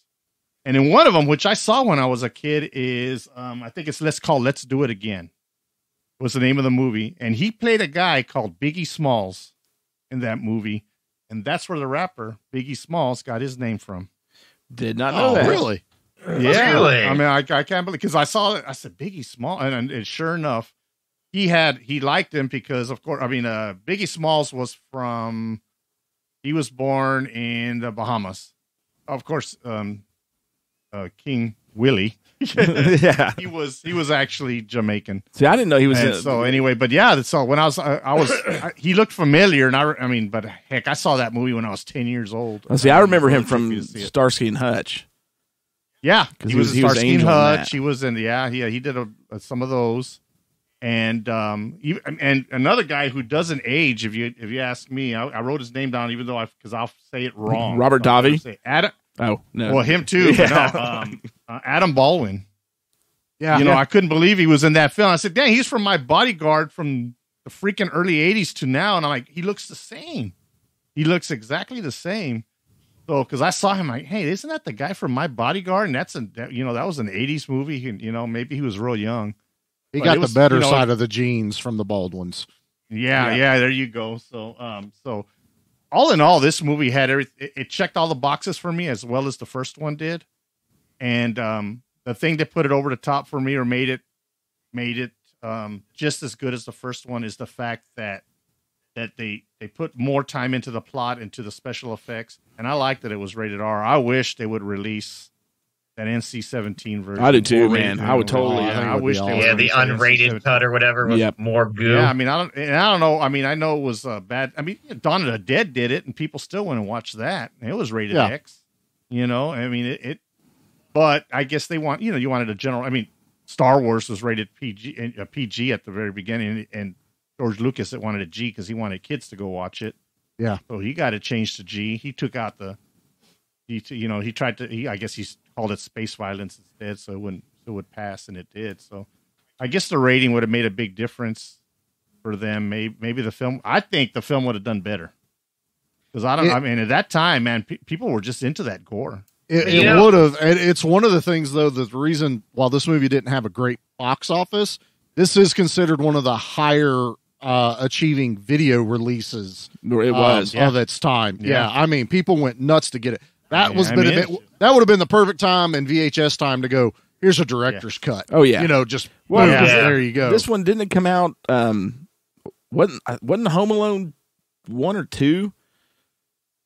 and in one of them, which I saw when I was a kid, is I think it's Let's Do It Again. Was the name of the movie, and he played a guy called Biggie Smalls in that movie, and that's where the rapper Biggie Smalls got his name from. Did not know that. Really? Yeah. Really? I mean, I can't believe, because I saw it. I said Biggie Smalls, and sure enough, he liked him because, of course, I mean, Biggie Smalls he was born in the Bahamas, of course. King Willie. Yeah, he was actually Jamaican. See, I didn't know he was. So anyway, but yeah, so when he looked familiar, and I mean, but heck, I saw that movie when I was 10 years old. See, I remember him from Starsky and Hutch. Yeah, he was Starsky and Hutch. He was in he did some of those, and another guy who doesn't age. If you ask me, I wrote his name down, even though because I'll say it wrong. Robert Davi. Adam. Oh no, well, him too. Yeah. But no, Adam Baldwin. Yeah, I couldn't believe he was in that film. I said, "Dang, he's from My Bodyguard from the freaking early '80s to now," and I'm like, he looks the same. He looks exactly the same. So, because I saw him, like, hey, isn't that the guy from My Bodyguard? And that was an '80s movie, and maybe he was real young. He got the better side of the genes from the Baldwins. Yeah, there you go. So all in all, this movie had it checked all the boxes for me, as well as the first one did. And the thing that put it over the top for me, or made it just as good as the first one, is the fact that they put more time into the plot, into the special effects, and I like that it was rated R. I wish they would release that NC-17 version. I do too, man. I would totally. I wish they would. Yeah, the unrated cut or whatever was more goo. Yeah, I mean, I don't know. I mean, I know it was bad. I mean, Dawn of the Dead did it, and people still went and watched that. It was rated X. I mean, it. But I guess they want, you wanted a general. I mean, Star Wars was rated PG at the very beginning, and George Lucas wanted a G because he wanted kids to go watch it. Yeah. So he got it changed to G. He took out he called it space violence instead, so it would pass, and it did. So I guess the rating would have made a big difference for them. Maybe the film. I think the film would have done better, because I mean, at that time, man, people were just into that gore. It would have. It's one of the things, though, the reason while this movie didn't have a great box office, this is considered one of the higher achieving video releases. It was of its time. Yeah, I mean, people went nuts to get it. That would have been the perfect time in VHS time to go, here's a director's cut. Oh yeah, there you go. This one didn't come out. Wasn't Home Alone 1 or 2?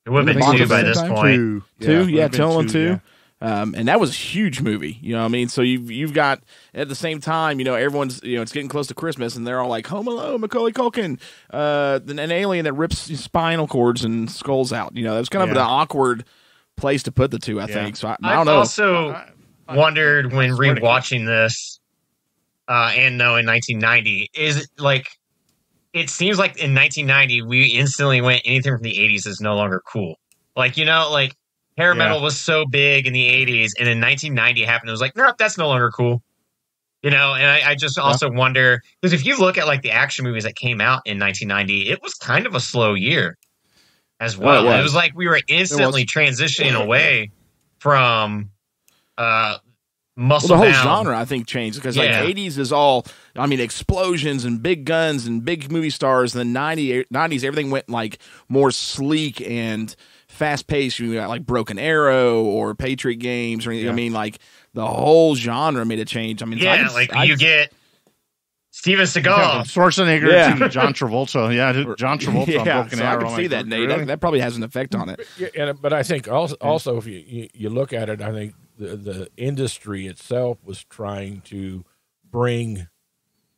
It would have been 2 by this point. Two, Home Alone 2. And that was a huge movie, you know what I mean? So you've got, at the same time, everyone's, it's getting close to Christmas, and they're all like, Home Alone, Macaulay Culkin, an alien that rips spinal cords and skulls out. That was kind of an awkward place to put the two, I think. So I don't know. I also wondered when rewatching this, and knowing 1990, is it like, it seems like in 1990, we instantly went, anything from the 80s is no longer cool. Like, hair metal was so big in the 80s, and in 1990 happened. It was like, nope, that's no longer cool. And I just also wonder, because if you look at like the action movies that came out in 1990, it was kind of a slow year as well. It was like we were instantly transitioning away from muscle the whole down. genre, I think, changed, because like 80s is all, I mean, explosions and big guns and big movie stars. And the 90s, everything went like more sleek and fast paced. You got like Broken Arrow or Patriot Games or anything. I mean, like the whole genre made a change. I mean, you get Steven Seagal, Schwarzenegger, to John Travolta. Yeah, John Travolta on Broken so Arrow. I can see that, Nate. Really? That probably has an effect on it. But I think also if you look at it, I think the industry itself was trying to bring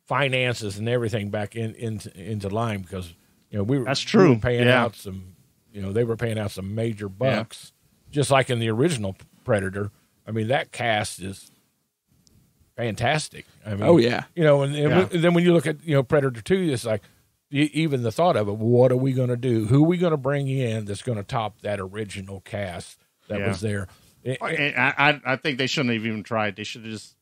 finances and everything back into line, because we were paying out some. They were paying out some major bucks, just like in the original Predator. I mean, that cast is fantastic. I mean, and then when you look at Predator 2, it's like even the thought of it. What are we going to do? Who are we going to bring in that's going to top that original cast that was there? I think they shouldn't have even tried. They should have just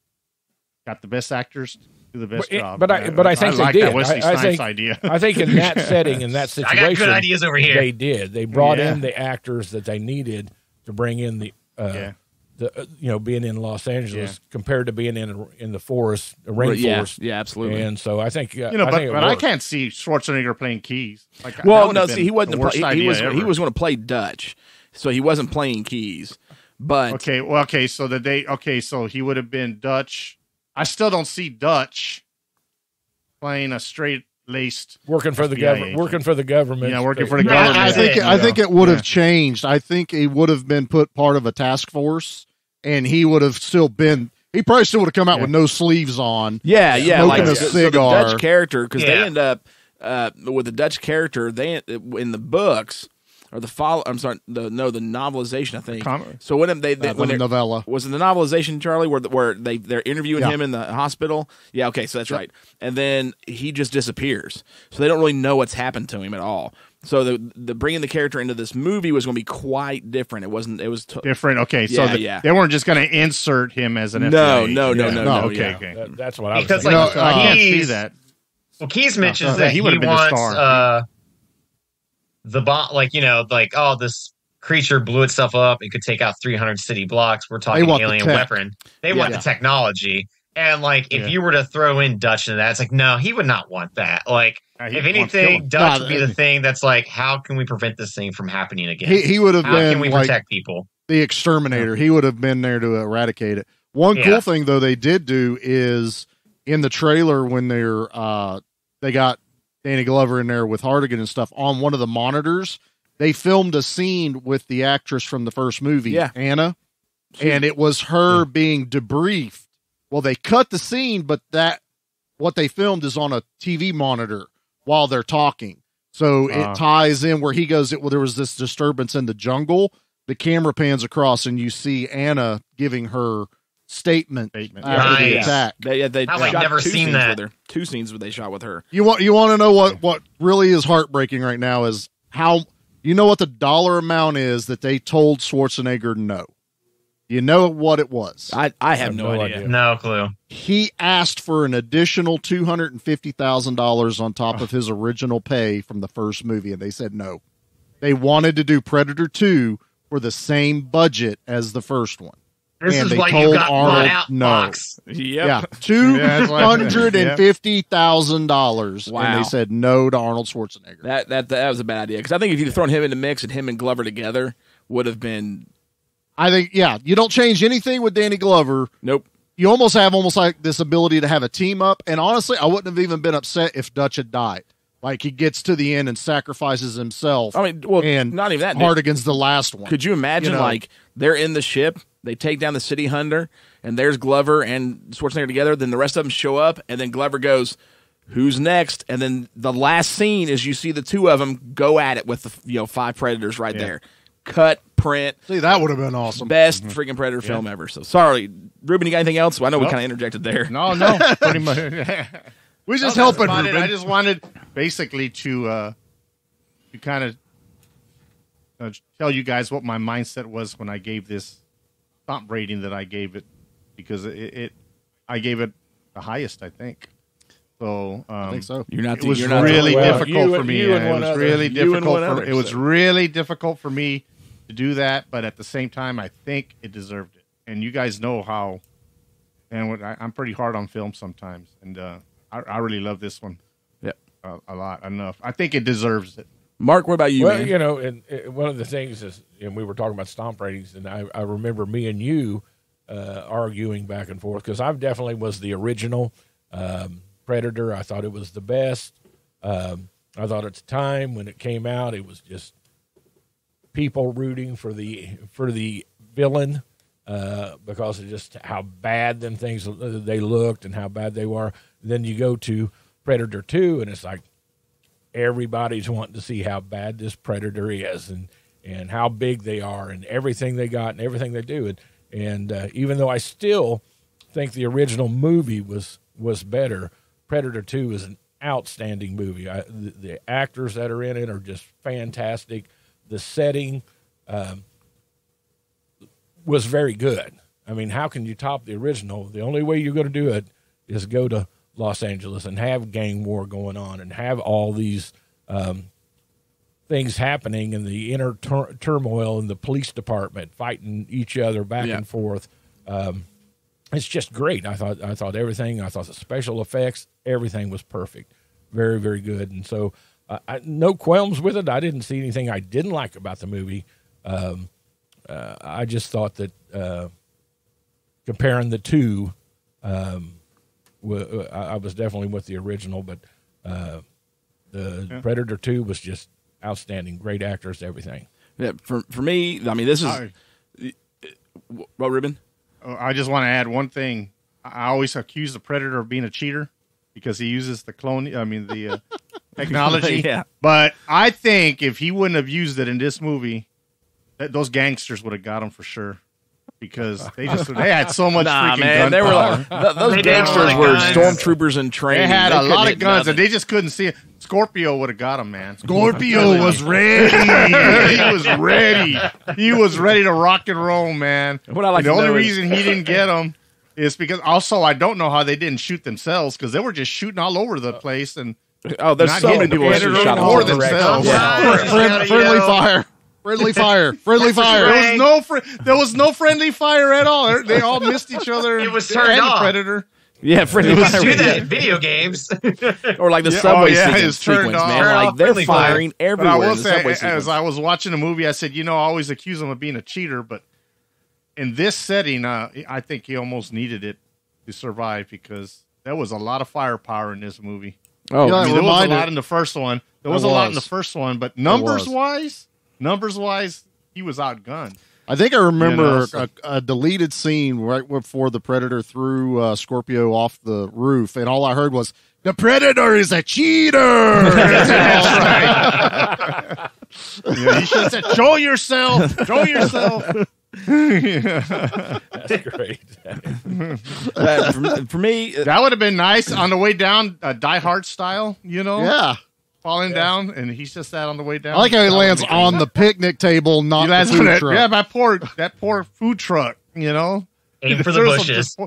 got the best actors, do the best job. But I think they like did. That Wesley I Snipes think idea. I think in that setting, in that situation, I got good ideas over here. They did. They brought in the actors that they needed to bring in the being in Los Angeles compared to being in the forest, the rainforest. Yeah, absolutely. And so I think I can't see Schwarzenegger playing keys. Like, well, no, see, he wasn't. He was going to play Dutch, so he wasn't playing keys. But so he would have been Dutch. I still don't see Dutch playing a straight-laced working for the government. Working for the government. Yeah, working for the government. I think it would have changed. I think he would have been put part of a task force, and he would have still been. He probably still would have come out with no sleeves on. Yeah, smoking a cigar. So the Dutch character, because they end up with the Dutch character. They in the books. Or the novelization, I think. So when the novella was in the novelization, Charlie, where they're interviewing him in the hospital. Yeah, okay, so that's right. And then he just disappears, so they don't really know what's happened to him at all. So the bringing the character into this movie was going to be quite different. It wasn't. It was different. Okay, so they weren't just going to insert him as an FBI. No. Okay. That's what I was because thinking. like I can't see that. Well, Keys mentions that he would have been the star. The bomb, this creature blew itself up. It could take out 300 city blocks. We're talking alien weapon. They want the technology. And if you were to throw in Dutch into that, it's like, no, he would not want that. If anything, Dutch would be the thing that's like, how can we prevent this thing from happening again? He would have been. How can we protect people? The exterminator. He would have been there to eradicate it. One cool thing though they did do is in the trailer when they got Danny Glover in there with Hardigan and stuff on one of the monitors. They filmed a scene with the actress from the first movie, Anna, and it was her being debriefed. Well, they cut the scene, but what they filmed is on a TV monitor while they're talking. So it ties in where he goes, there was this disturbance in the jungle. The camera pans across and you see Anna giving her statement after the attack. They I've never seen that. With her. 2 scenes where they shot with her. You want to know what really is heartbreaking right now is how what the dollar amount is that they told Schwarzenegger no. You know what it was? I have no idea. No clue. He asked for an additional $250,000 on top of his original pay from the first movie, and they said no. They wanted to do Predator 2 for the same budget as the first one. This is why you got bought out, Fox. Yeah, $250,000. Wow. And they said no to Arnold Schwarzenegger. That was a bad idea because I think if you'd thrown him in the mix and him and Glover together would have been. I think you don't change anything with Danny Glover. Nope. You almost like this ability to have a team up. And honestly, I wouldn't have even been upset if Dutch had died. Like he gets to the end and sacrifices himself. I mean, well, and not even that. Hardigan's the last one. Could you imagine they're in the ship? They take down the city hunter, and there's Glover and Schwarzenegger together. Then the rest of them show up, and then Glover goes, "Who's next?" And then the last scene is you see the 2 of them go at it with the 5 predators right there. Cut, print. See, that would have been awesome. Best freaking Predator film ever. So sorry, Ruben. You got anything else? Well, I know we kind of interjected there. No, pretty much. We just helping. I just wanted basically to kind of tell you guys what my mindset was when I gave this top rating that I gave it, because I gave it the highest, I think. So I think so. It was really difficult for me. It was really difficult for me to do that, but at the same time, I think it deserved it. And you guys know how. And I'm pretty hard on film sometimes, and I really love this one. Yeah, a lot enough. I think it deserves it. Mark, what about you? Well, man? and one of the things is, and we were talking about stomp ratings, and I remember me and you arguing back and forth because I definitely was the original Predator. I thought it was the best. I thought at the time when it came out, it was just people rooting for the villain because of just how bad them things they looked and how bad they were. Then you go to Predator 2, and it's like everybody's wanting to see how bad this Predator is and how big they are and everything they got and everything they do. And even though I still think the original movie was better, Predator 2 is an outstanding movie. The actors that are in it are just fantastic. The setting was very good. I mean, how can you top the original? The only way you're going to do it is go to Los Angeles and have gang war going on and have all these things happening and the inner turmoil in the police department fighting each other back and forth. It's just great. I thought everything. I thought the special effects, everything was perfect, very, very good. And so, no qualms with it. I didn't see anything I didn't like about the movie. I just thought that comparing the two, I was definitely with the original, but the Predator 2 was just outstanding. Great actors, everything. Yeah, for me, I mean, this is what, Ruben? I just want to add one thing. I always accuse the Predator of being a cheater because he uses the technology. Yeah. But I think if he wouldn't have used it in this movie, those gangsters would have got him for sure. Because they had so much freaking gun they were power. Those gangsters were stormtroopers in training. They had a lot of guns, nothing. and they just couldn't see it. Scorpio would have got him, man. Scorpio was ready. He was ready. He was ready to rock and roll, man. What I like the to only know reason he didn't get him is because also I don't know how they didn't shoot themselves because they were just shooting all over the place and there's so many people that shot more themselves. Friendly fire. Friendly fire. Friendly fire. There was no friendly fire at all. They all missed each other. It was turned off. Predator. Yeah, friendly fire. Do that in video games. Or like the subway sequence, turned off. man. Like they're firing everywhere. But I will in the say, subway as sequence. I was watching the movie, I said, I always accuse him of being a cheater, but in this setting, I think he almost needed it to survive because there was a lot of firepower in this movie. Oh, there was a lot in the first one. There was a lot in the first one, but numbers wise, he was outgunned. I think I remember a deleted scene right before the Predator threw Scorpio off the roof, and all I heard was, "The Predator is a cheater!" That's right. You should have said, "Show yourself! Show yourself!" That's great. For me, that would have been nice on the way down, Die Hard style, Yeah. Falling down, and he's just that on the way down. I like how he lands on the picnic table, not the food truck. Yeah, that poor food truck, Aim for the bushes.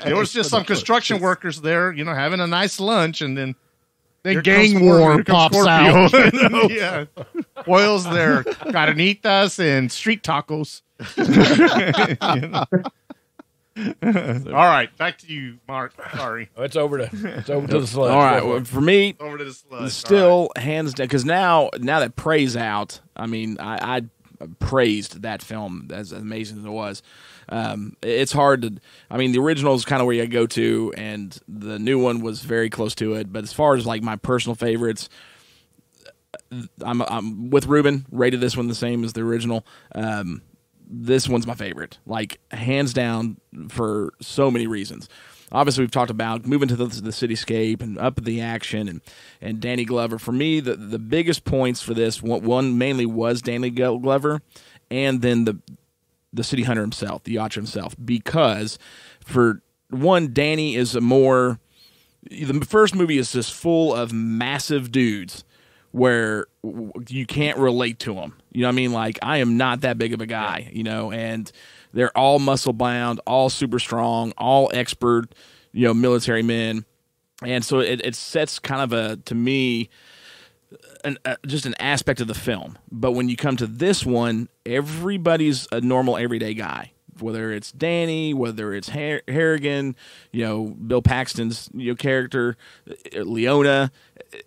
There was just some construction workers there, having a nice lunch, and then gang war pops out. Yeah, Oil's there, carnitas and street tacos. All right, back to you, Mark. Sorry, it's over to the sludge. All right, well, for me, over to the sludge. Still hands down because now that Prey's out, I mean, I praised that film as amazing as it was. It's hard to. I mean, the original is kind of where you go to, and the new one was very close to it. But as far as like my personal favorites, I'm with Ruben. Rated this one the same as the original. This one's my favorite, like hands down, for so many reasons. Obviously, we've talked about moving to the cityscape and up the action and Danny Glover. For me, the biggest points for this one mainly was Danny Glover, and then the city hunter himself, the Yautja himself, because for one, Danny is the first movie is just full of massive dudes where you can't relate to them. You know what I mean? Like, I am not that big of a guy, and they're all muscle bound, all super strong, all expert, military men. And so it sets kind of to me, just an aspect of the film. But when you come to this one, everybody's a normal everyday guy. Whether it's Danny, whether it's Harrigan, Bill Paxton's character, Leona,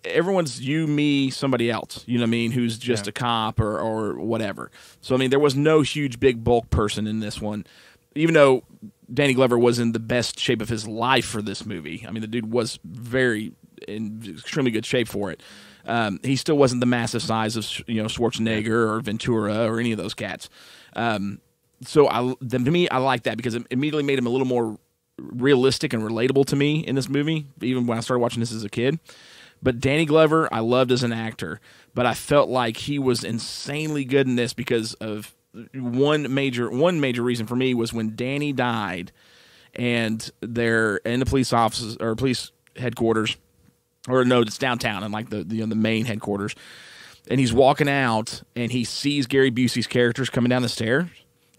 everyone's you, me, somebody else. You know what I mean? Who's just a cop or whatever. So I mean, there was no huge big bulk person in this one, even though Danny Glover was in the best shape of his life for this movie. I mean, the dude was in extremely good shape for it. He still wasn't the massive size of Schwarzenegger or Ventura or any of those cats. So to me, I like that because it immediately made him a little more realistic and relatable to me in this movie, even when I started watching this as a kid. But Danny Glover, I loved as an actor, but I felt like he was insanely good in this because of one major reason for me was when Danny died, and they're in the police offices or police headquarters, or no, it's downtown and like the main headquarters, and he's walking out and he sees Gary Busey's characters coming down the stairs.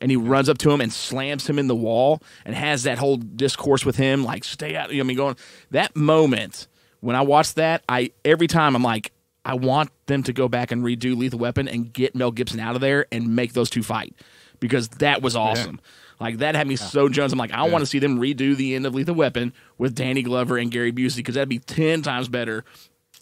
and he runs up to him and slams him in the wall and has that whole discourse with him, like, stay out. Going that moment when I watched that, every time I'm like, I want them to go back and redo Lethal Weapon and get Mel Gibson out of there and make those two fight, because that was awesome. Like, that had me so Jones. I'm like, I want to see them redo the end of Lethal Weapon with Danny Glover and Gary Busey, because that'd be 10 times better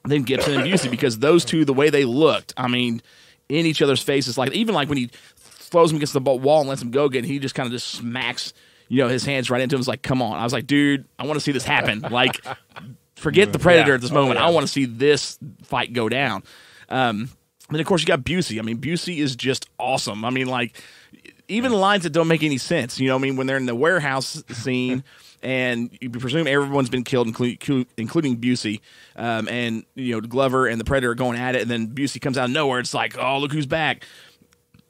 than Gibson and Busey, because those two, the way they looked, I mean, in each other's faces, like even like when he throws him against the wall and lets him go again, he just kind of just smacks, his hands right into him. It's like, come on. I was like, dude, I want to see this happen. Like, forget the Predator at this moment. I want to see this fight go down. Then, of course, you got Busey. I mean, Busey is just awesome. I mean, like, even lines that don't make any sense. When they're in the warehouse scene and you presume everyone's been killed, including Busey, and, Glover and the Predator are going at it, and then Busey comes out of nowhere. It's like, oh, look who's back.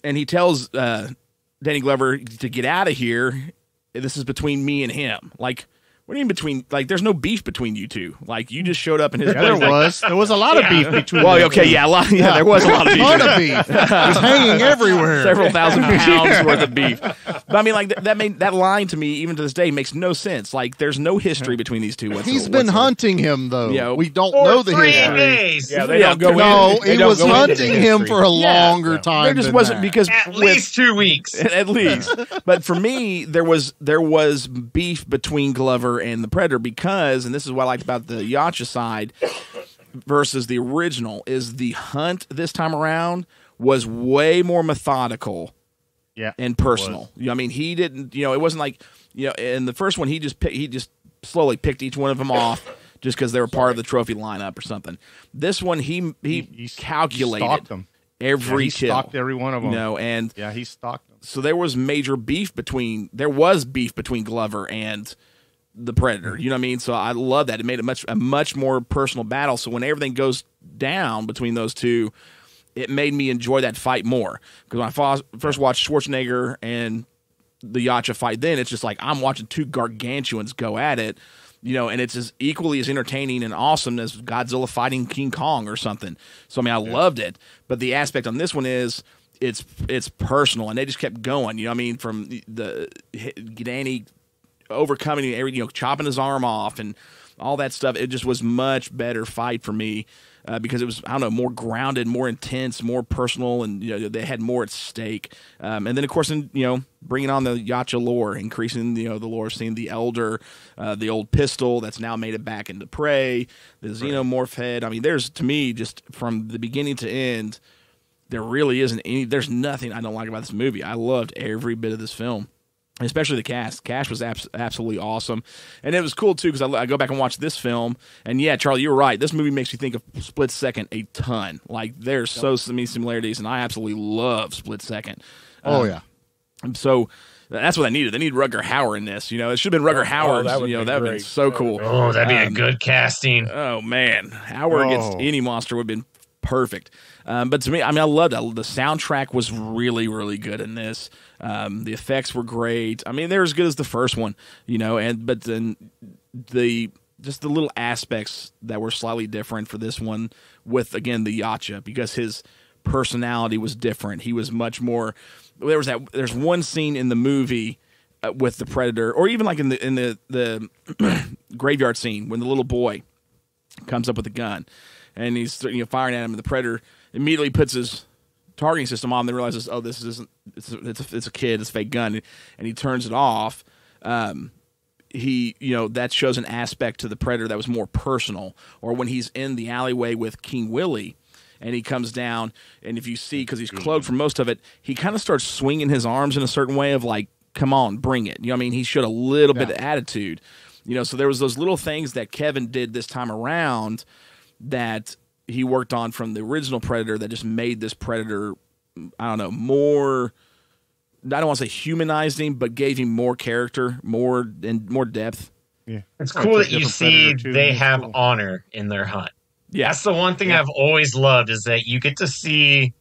And he tells Danny Glover to get out of here. This is between me and him. Like, what do you mean between? Like, there's no beef between you two. Like, you just showed up in his place. There was a lot of beef between. Well, okay, yeah, there was a lot of beef. A ton of beef. It was hanging everywhere. Several thousand pounds worth of beef. But I mean, like, that line to me, even to this day, makes no sense. Like, there's no history between these two. He's been hunting him, though. Yeah, we don't know the history. Days. Yeah, they don't go. No, he was hunting him for a longer time. There just wasn't, because at least 2 weeks. At least. But for me, there was beef between Glover and the Predator, because, and this is what I liked about the Yautja side versus the original, is the hunt this time around was way more methodical and personal. I mean, he didn't, it wasn't like, in the first one, he just slowly picked each one of them off just because they were part of the trophy lineup or something. This one, he calculated them. every he kill. Stalked every one of them. And he stalked them. So there was beef between Glover and the Predator. You know what I mean? So I love that. It made it a much more personal battle. So when everything goes down between those two, it made me enjoy that fight more. Because when I first watched Schwarzenegger and the Yautja fight, then it's just like I'm watching two gargantuans go at it, and it's as equally as entertaining and awesome as Godzilla fighting King Kong or something. So I mean, I loved it. But the aspect on this one is it's personal, and they just kept going. I mean, from the Danny overcoming chopping his arm off and all that stuff. It just was much better fight for me because it was, I don't know, more grounded, more intense, more personal, and they had more at stake. And then of course, bringing on the Yautja lore, increasing the lore, seeing the Elder, the old pistol that's now made it back into Prey, the Xenomorph head. I mean, there's, to me, just from the beginning to end, there really isn't there's nothing I don't like about this movie. I loved every bit of this film. Especially the cast. Cast was absolutely awesome. And it was cool, too, because I go back and watch this film. And, yeah, Charlie, you're right. This movie makes you think of Split Second a ton. Like, there's so many similarities, and I absolutely love Split Second. Yeah. So that's what I needed. They need Rutger Hauer in this. It should have been Rutger Hauer. That would have been so cool. Oh, that'd be a good casting. Oh, man. Hauer against any monster would have been perfect. But to me, I mean, I loved it. The soundtrack was really, really good in this. The effects were great. I mean, they're as good as the first one, but then the little aspects that were slightly different for this one with, again, the Yautja, because his personality was different. He was much more. There's one scene in the movie with the Predator, or even like in the graveyard scene when the little boy comes up with a gun and he's firing at him, and the Predator immediately puts his targeting system on. Then realizes, oh, this isn't. It's a kid. It's a fake gun, and he turns it off. That shows an aspect to the Predator that was more personal. Or when he's in the alleyway with King Willie, and he comes down, and if you see, because he's cloaked for most of it, he kind of starts swinging his arms in a certain way of like, come on, bring it. I mean, he showed a little bit of attitude. So there was those little things that Kevin did this time around that he worked on from the original Predator that just made this Predator, I don't know, more, I don't want to say humanized him, but gave him more character, more depth. Yeah. It's cool that you see they have honor in their hunt. Yeah. That's the one thing I've always loved, is that you get to see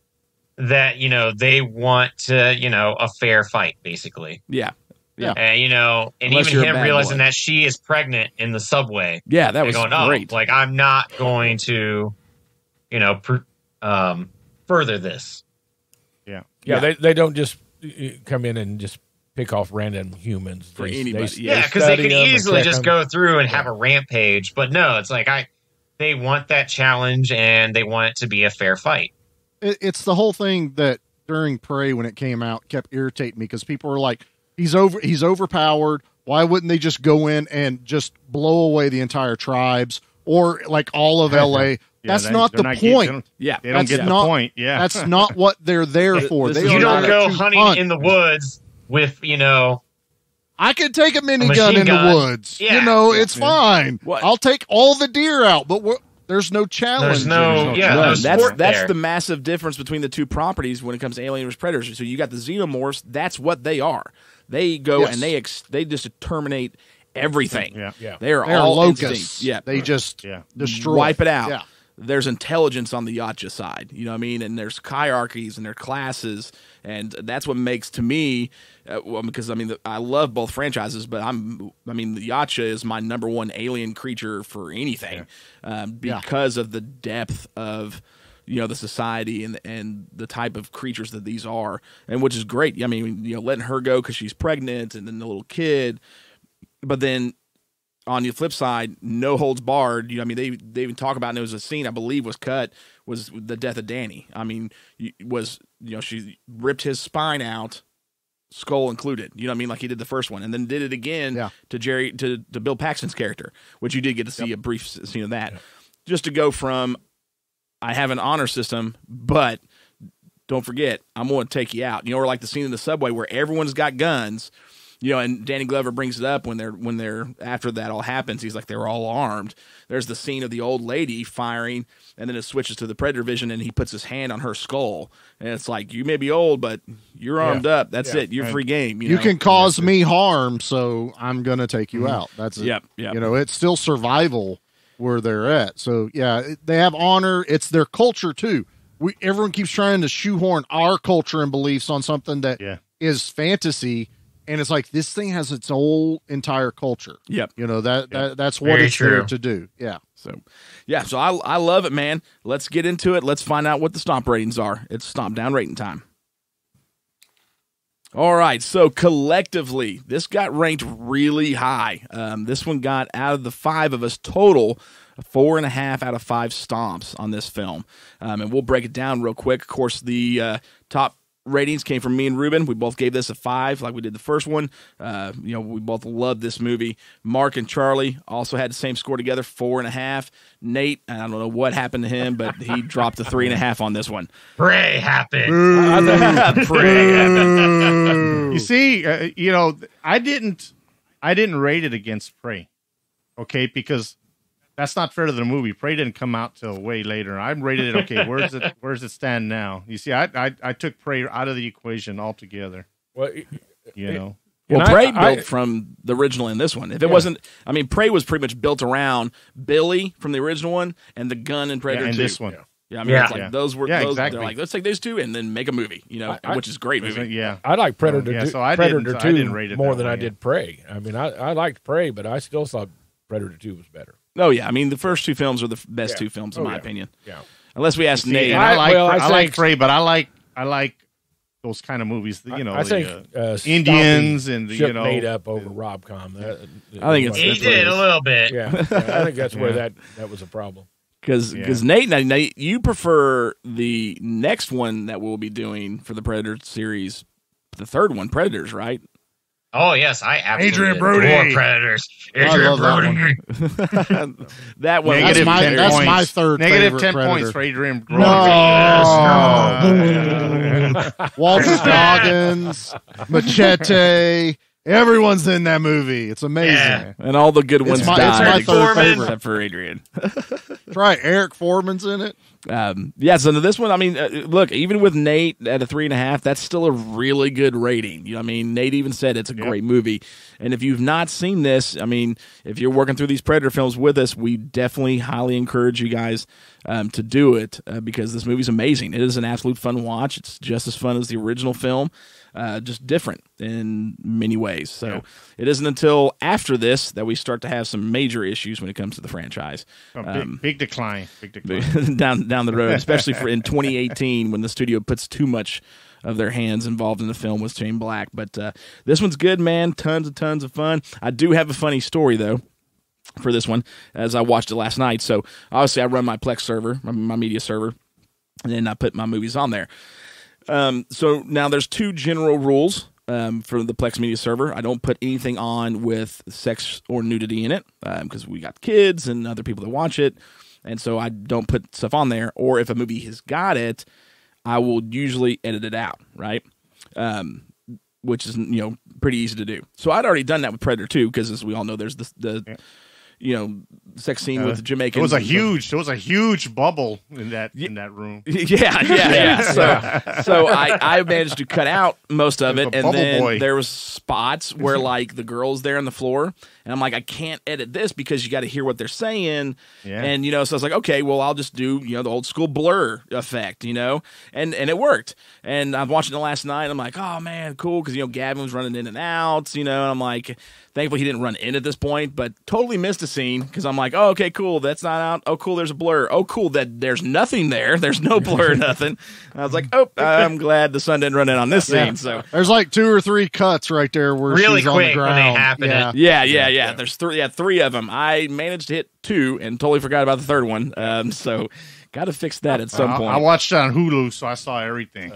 that, they want to, a fair fight, basically. Yeah. Yeah. And, and Unless even him realizing boy. that she is pregnant in the subway. Yeah, that was great. Like, I'm not going to, further this. Yeah, they don't just come in and just pick off random humans for anybody. Yeah, because they could easily just go through and have a rampage. But no, it's like they want that challenge and they want it to be a fair fight. It's the whole thing that during Prey when it came out kept irritating me because people were like, he's overpowered. Why wouldn't they just go in and just blow away the entire tribes or like all of LA? That's not the point. They don't get the point. Yeah, that's not what they're there for. You don't go hunting in the woods with, I could take a minigun in the woods. Yeah. It's fine. What? I'll take all the deer out, but there's no challenge. That's the massive difference between the two properties when it comes to Alien vs. Predators. So you got the Xenomorphs. That's what they are. They go and they just terminate everything. Yeah. They're all locusts. Yeah. They just destroy. Wipe it out. Yeah. There's intelligence on the Yautja side, you know what I mean? And there's hierarchies and there's classes, and that's what makes, to me, because I love both franchises, but the Yautja is my number one alien creature for anything, because of the depth of the society and the type of creatures that these are, and which is great. I mean, letting her go because she's pregnant, and then the little kid, but then. On the flip side, no holds barred. They even talk about, and there was a scene I believe was cut, was the death of Danny. She ripped his spine out, skull included. You know what I mean? Like he did the first one, and then did it again to Bill Paxton's character, which you did get to see a brief scene of that. Just to go from, I have an honor system, but don't forget, I'm going to take you out. Or like the scene in the subway where everyone's got guns. And Danny Glover brings it up when they're after that all happens. He's like, they were all armed. There's the scene of the old lady firing, and then it switches to the Predator vision, and he puts his hand on her skull, and it's like, you may be old, but you're armed up. That's it. You're free game. You can cause me harm, so I'm gonna take you out. That's it. Yep. It's still survival where they're at. So they have honor. It's their culture too. Everyone keeps trying to shoehorn our culture and beliefs on something that is fantasy. And it's like, this thing has its whole entire culture. Yep. That's what it's there to do. Yeah. So I love it, man. Let's get into it. Let's find out what the Stomp ratings are. It's Stompdown rating time. All right. So collectively, this got ranked really high. This one got, out of the 5 of us total, 4.5 out of 5 stomps on this film. And we'll break it down real quick. Of course, the top ratings came from me and Ruben. We both gave this a 5 like we did the first one. We both loved this movie. Mark and Charlie also had the same score together, 4.5. Nate, I don't know what happened to him, but he dropped a 3.5 on this one. Prey happened. Prey happened. You see, I didn't rate it against Prey. Okay, because that's not fair to the movie. Prey didn't come out till way later. I rated it. Okay, where's it stand now? You see, I took Prey out of the equation altogether. Well, Prey built from the original in this one. If it wasn't, Prey was pretty much built around Billy from the original one and the gun in Predator 2. This one. It's like those were those. Exactly. They're like, let's take those two and then make a movie. Which is a great movie. Yeah, I like Predator 2. So I Predator 2 didn't rate it more than I did Prey. I liked Prey, but I still thought Predator 2 was better. Oh yeah, the first 2 films are the best 2 films in my opinion. Yeah, unless we ask Nate. I like Prey, but I like those kind of movies. I think Indians and made up over Robcom. I think he did a little bit. Yeah, I think that's where that was a problem. Because Nate, you prefer the next one that we'll be doing for the Predator series, the third one, Predators, right? Oh yes, I absolutely Adrian Brody. adore Predators. Adrian Brody. That one. That's my third. Negative favorite 10 Predator. points for Adrian Brody. No. Walter Goggins, Machete. Everyone's in that movie. It's amazing. Yeah. And all the good ones died. It's my third favorite. Except for Adrian. That's right. Eric Foreman's in it. So this one, look, even with Nate at a 3.5, that's still a really good rating. Nate even said it's a great movie. And if you've not seen this, if you're working through these Predator films with us, we definitely highly encourage you guys to do it because this movie's amazing. It is an absolute fun watch. It's just as fun as the original film. just different in many ways. So it isn't until after this that we start to have some major issues when it comes to the franchise. Big decline. down the road, especially in 2018 when the studio puts too much of their hands involved in the film with Shane Black. But this one's good, man. Tons of fun. I do have a funny story, though, for this one, as I watched it last night. So, obviously, I run my Plex server, my media server, and then I put my movies on there. So, now there's two general rules for the Plex media server. I don't put anything on with sex or nudity in it because we got kids and other people that watch it. And so I don't put stuff on there. Or if a movie has got it, I will usually edit it out, right? Which is, pretty easy to do. So I'd already done that with Predator 2 because, as we all know, there's the sex scene with the Jamaican. There was a huge bubble in that room. Yeah. So I managed to cut out most of it, and then there was spots where like the girl's there on the floor, and I'm like, I can't edit this because you got to hear what they're saying, and so I was like, okay, well I'll just do the old school blur effect, and it worked. And I'm watching it last night. I'm like, oh man, cool, because Gavin was running in and out, and I'm like, thankfully he didn't run in at this point, but totally missed a scene because I'm like, oh, okay, cool, that's not out. Oh, cool, there's a blur. Oh, cool, that there's nothing there. There's no blur, nothing. And I was like, oh, I'm glad the sun didn't run in on this scene. So there's like 2 or 3 cuts right there where really she's quick on the ground. when they happen. Yeah. There's 3 of them. I managed to hit 2 and totally forgot about the third one. So got to fix that at some point. I watched it on Hulu, so I saw everything.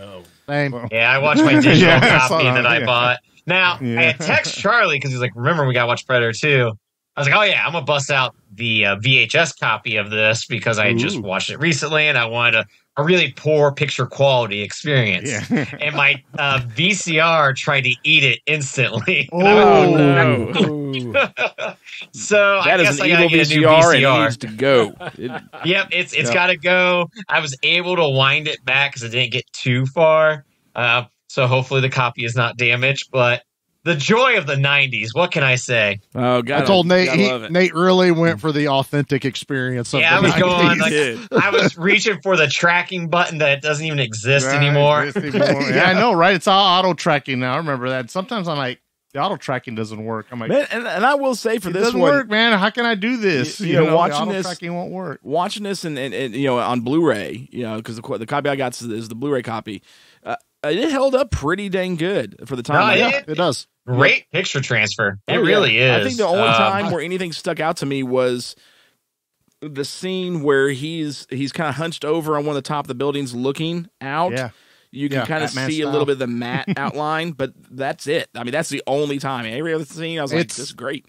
Same. Yeah, I watched my digital copy that I bought. Now, I had text Charlie because he's like, remember we got to watch Predator 2. I was like, oh yeah, I'm going to bust out the VHS copy of this because I just watched it recently and I wanted a really poor picture quality experience. Yeah. And my VCR tried to eat it instantly. Oh, no. So that I is guess an I gotta evil get a new VCR and VCR. it needs to go. Yep, it's got to go. I was able to wind it back because I didn't get too far. So hopefully the copy is not damaged, but the joy of the 90s, what can I say? Oh, God. I told Nate, Nate really went for the authentic experience of the I was 90s. going, like, I was reaching for the tracking button that doesn't even exist anymore. Yeah, I know, right? It's all auto tracking now. I remember that. Sometimes I'm like, the auto tracking doesn't work. I'm like, man, and I will say for it this doesn't one, work, man. How can I do this? Watching the this, auto tracking won't work. Watching this and on Blu-ray, because the copy I got is the Blu-ray copy. It held up pretty dang good for the time. It does. Great picture transfer. It really is. I think the only time where anything stuck out to me was the scene where he's kind of hunched over on one of the top of the buildings looking out. Yeah. You can kind of see a little bit of the matte outline, but that's it. I mean, that's the only time. Every other scene, I was like, this is great.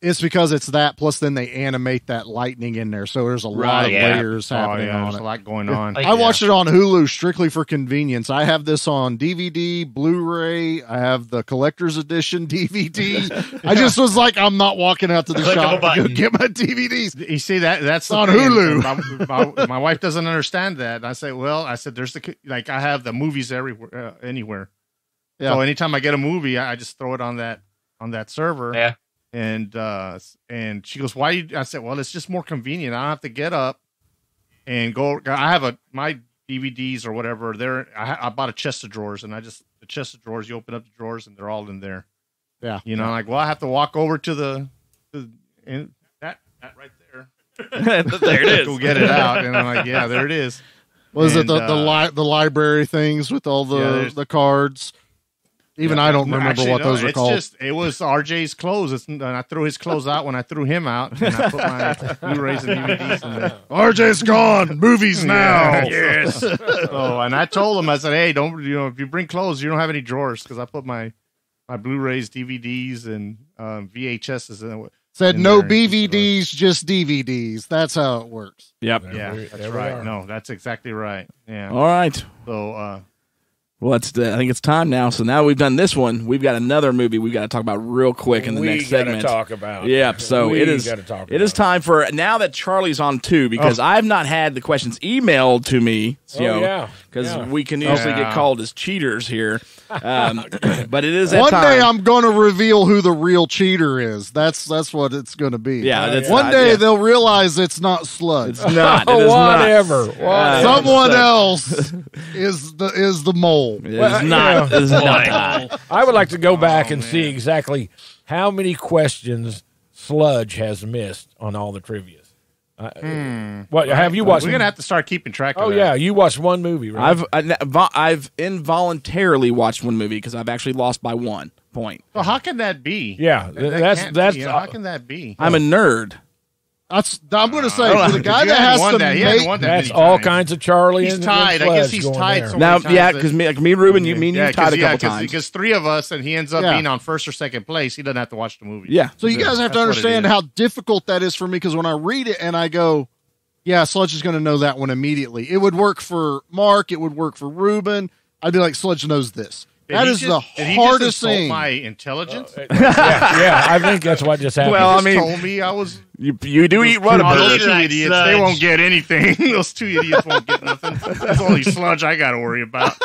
It's because it's that, plus then they animate that lightning in there, so there's a lot of layers happening on there's it. a lot going on. I watched it on Hulu strictly for convenience. I have this on DVD, Blu-ray. I have the collector's edition DVD. I just was like, I'm not walking out to the shop to go get my DVDs. You see that's on Hulu. My wife doesn't understand that. And I say, there's I have the movies everywhere, anywhere. Yeah. So anytime I get a movie, I just throw it on that server. Yeah. And she goes, why? I said, well, it's just more convenient. I don't have to get up and go. I have my DVDs or whatever. I bought a chest of drawers, and the chest of drawers. You open up the drawers, and they're all in there. Yeah, like, well, I have to walk over to and that right there. There it is. Go get it out, and I'm like, yeah, there it is. Was it the library things with all the cards? Even I don't remember what those are called. It was RJ's clothes. And I threw his clothes out when I threw him out. And I put my Blu-rays and DVDs in there. RJ's gone. Movies now. Yes. So, and I told him, I said, hey, don't, if you bring clothes, you don't have any drawers. Because I put my Blu-rays, DVDs, and VHSs in. Said no BVDs, just DVDs. That's how it works. Yep. Yeah, that's right. No, that's exactly right. Yeah. All right. So, well, I think it's time now. So now we've done this one. We've got another movie we've got to talk about real quick in the next segment. Talk about. Yeah. So it is time for now that Charlie's on too, because I've not had the questions emailed to me. Because because we can usually get called as cheaters here. But it is that one time. day I'm going to reveal who the real cheater is. That's what it's going to be. Yeah, one day they'll realize it's not Sludge. It's not. It is Whatever. Someone else is the mole. It is not. It is not. I would like to go back and see exactly how many questions Sludge has missed on all the trivia. What have you watched? We're gonna have to start keeping track of that. Oh yeah, you watched one movie, right? I've involuntarily watched one movie because I've actually lost by 1 point. Well, how can that be? Yeah, that's how can that be? I'm a nerd. I'm going to say for the guy that has to make that's all kinds of Charlie. He's and tied. I guess he's tied. So now, because me and Ruben, you tied a couple times. Because 3 of us, and he ends up being on first or second place. He doesn't have to watch the movie. Yeah. So you guys have to understand how difficult that is for me. Because when I read it and I go, "Yeah, Sludge is going to know that one immediately." It would work for Mark. It would work for Ruben. I'd be like, "Sludge knows this." That is the hardest thing. My intelligence. Yeah, I think that's what just happened. Well, I mean, told me I was. You do eat Whataburger. Those 2 idiots, they won't get anything. Those 2 idiots won't get nothing. That's only Sludge I got to worry about.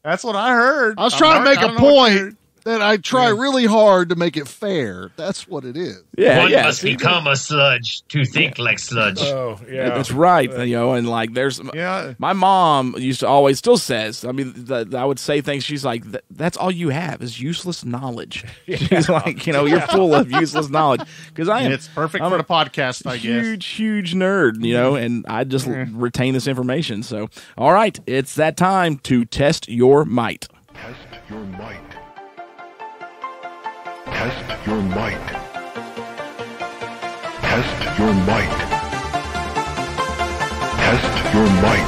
That's what I heard. I was trying to make a point that I try really hard to make it fair. That's what it is. Yeah, one must become a Sludge to think like Sludge. Oh, yeah, that's right. And like, there's my mom used to always still says. I mean, I would say things. She's like, "That's all you have is useless knowledge." She's like, you're full of useless knowledge. Because it's perfect for the podcast. I guess huge nerd. And I just retain this information. So, all right, it's that time to test your might. Test your might. Test your might. Test your might. Test your might.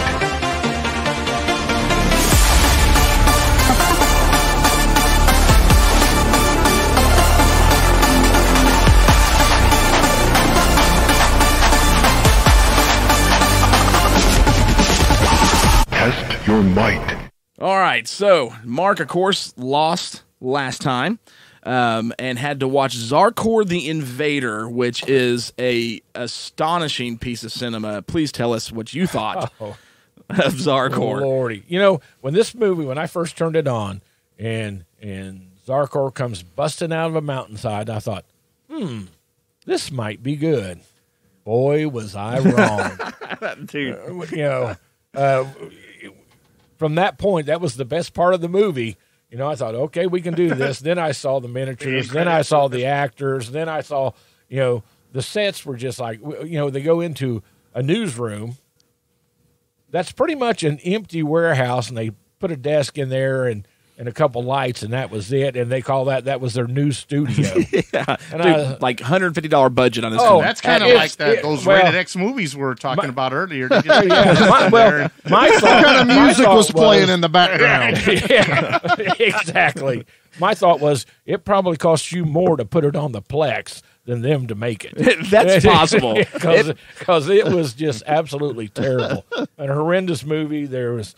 Test your might. All right, so Mark, of course, lost last time. And had to watch Zarkor the Invader, which is a astonishing piece of cinema. Please tell us what you thought of Zarkor. Lordy. When I first turned it on and Zarkor comes busting out of a mountainside, I thought, this might be good. Boy, was I wrong. Dude. From that point, that was the best part of the movie. I thought, okay, we can do this. Then I saw the miniatures. Then I saw the actors. Then I saw, the sets were just like, they go into a newsroom. That's pretty much an empty warehouse, and they put a desk in there and a couple lights, and that was it. And they call that was their news studio. Yeah, and like $150 budget on this. Oh, that's kind of like those rated X movies we were talking about earlier. My thought kind of music was playing in the background. Yeah, exactly. My thought was it probably costs you more to put it on the Plex than them to make it. That's possible because it was just absolutely terrible, a horrendous movie. There was,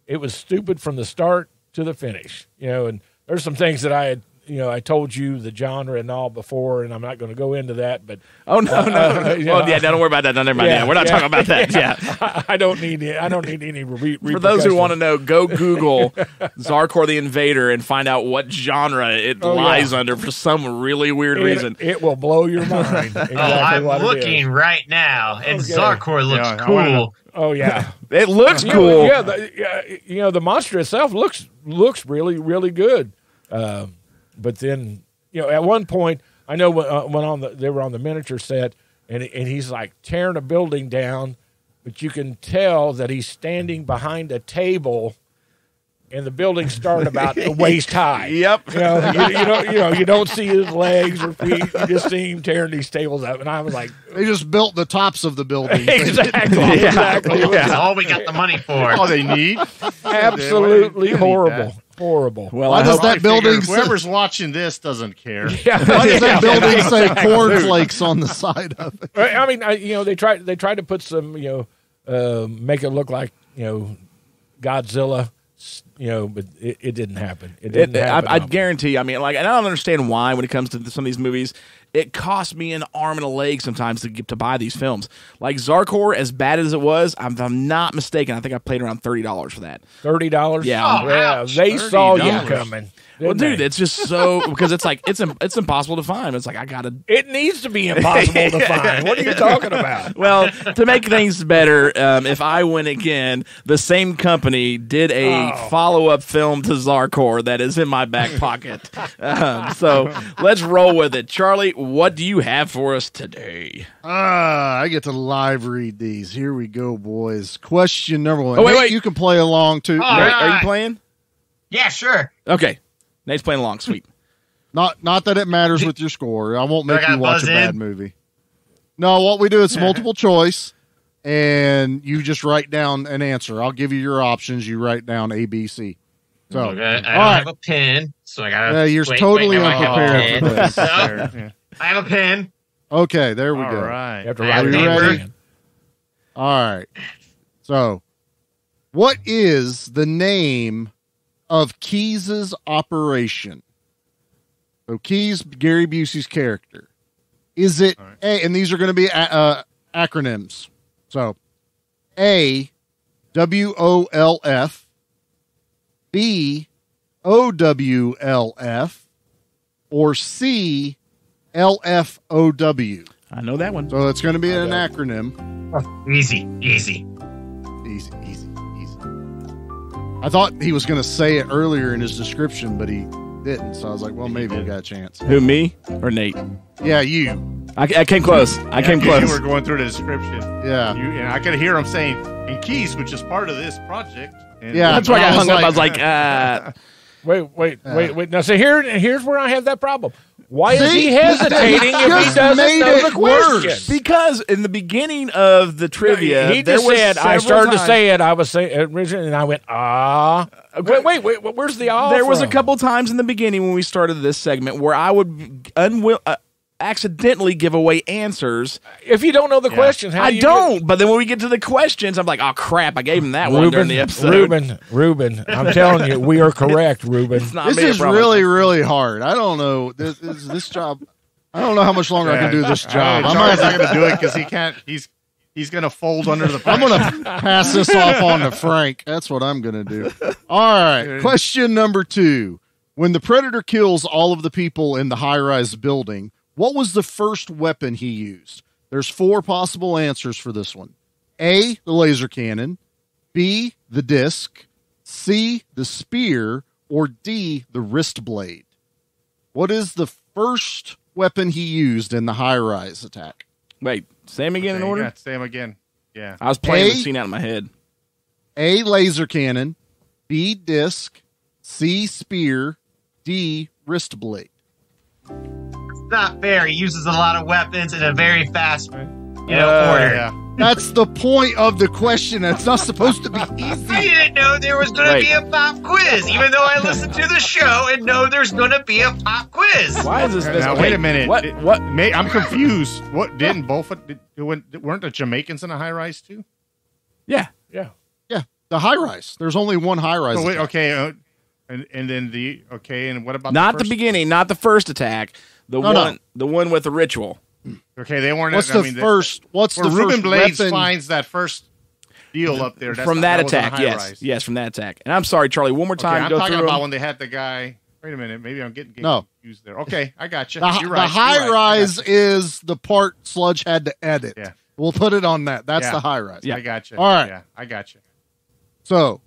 it was stupid from the start to the finish, and there's some things that I had, I told you the genre and all before, and I'm not going to go into that, but no. Well, don't worry about that. No, never mind. Yeah, we're not talking about that. Yeah, I don't need any For those who want to know, go Google Zarkor the Invader and find out what genre it lies under for some really weird reason. It will blow your mind. Exactly I'm looking right now, and Zarkor looks cool. Oh yeah, it looks cool. Yeah, the monster itself looks really, really good. But then, at one point, I know when they were on the miniature set, and he's like tearing a building down, but you can tell that he's standing behind a table, and the building started about the waist high. Yep. You don't see his legs or feet. You just see him tearing these tables up, and I was like, they just built the tops of the building. Exactly. That's all we got the money for. All they need. Absolutely horrible. Horrible. Well, why does that building? Whoever's watching this doesn't care. Yeah. Why does that building say cornflakes on the side of it? I mean, they tried to put some, make it look like Godzilla but it didn't happen. It didn't happen. I guarantee. I mean, like, and I don't understand why when it comes to some of these movies, it costs me an arm and a leg sometimes to buy these films. Like Zarkor, as bad as it was, if I'm not mistaken, I think I paid around $30 for that. $30? Yeah. Oh, yeah, they saw you coming. Well, dude, it's just so because it's like it's impossible to find. It's like I gotta. It needs to be impossible to find. What are you talking about? Well, to make things better, if I win again, the same company did a follow-up film to Zarkor that is in my back pocket. So let's roll with it, Charlie. What do you have for us today? I get to live read these. Here we go, boys. Question number 1. Oh, wait. You can play along too. Are you playing? Yeah, sure. Okay. Nate's playing along. Sweet. Not that it matters with your score. I won't make you watch a bad movie. No, what we do is multiple choice, and you just write down an answer. I'll give you your options. You write down A, B, C. So, okay. I have a pen, so I gotta. You're totally unprepared for this. I have a pen. Okay, there we go. All right. You have to write Are you ready? All right. So, what is the name of Keyes' operation? So Keyes, Gary Busey's character. Is it A, and these are going to be acronyms. So A, WOLF, B, OWLF, or C, LFOW? I know that one. So it's going to be an acronym. Easy. Easy. I thought he was going to say it earlier in his description, but he didn't. So I was like, well, maybe we got a chance. Who, me or Nate? Yeah, you. I came close. I came close. You were going through the description. Yeah. And I could hear him saying, and Keys, which is part of this project. And Yeah. That's why I got hung up. I was like, Wait. Now, so here's where I have that problem. Why is he hesitating if he doesn't know the question? Because in the beginning of the trivia, he just said, I started to say it. I was saying originally, and I went, Wait, where's the There was a couple times in the beginning when we started this segment where I would accidentally give away answers. If you don't know the question, how do you But then when we get to the questions, I'm like, oh crap, I gave him that one during the episode. Ruben, I'm telling you, we are correct, Ruben. This is really, really hard. I don't know. This job, I don't know how much longer I can do this job. I'm not going to do it because he can't. He's going to fold under the pressure. I'm going to pass this off on to Frank. That's what I'm going to do. All right. Question number 2. When the Predator kills all of the people in the high-rise building, what was the first weapon he used? There's 4 possible answers for this one. A, the laser cannon. B, the disc. C, the spear. Or D, the wrist blade. What is the first weapon he used in the high-rise attack? Wait, say him again in order? Yeah, say him again. Yeah. I was playing the scene out in my head. A, laser cannon. B, disc. C, spear. D, wrist blade. Not fair. He uses a lot of weapons in a very fast, order. Yeah. That's the point of the question. It's not supposed to be easy. I didn't know there was going to be a pop quiz, even though I listened to the show and know there's going to be a pop quiz. Why is this? Now, wait a minute. What? I'm confused. What didn't both? Weren't the Jamaicans in a high rise too? Yeah. The high rise. There's only one high rise. Oh, wait, okay. And then and what about not the beginning, not the first attack. The one with the ritual. Okay, they weren't. What's the first? What's the Ruben first Blades weapon? finds that first deal up there From that attack? Yes, from that attack. And I'm sorry, Charlie. One more time. I'm talking about when they had the guy. Wait a minute, maybe I'm getting confused there. Okay, I got you. You're right. The high rise is the part Sludge had to edit. Yeah, we'll put it on that. That's the high rise. Yeah, I got you. All right, yeah, I got you. So,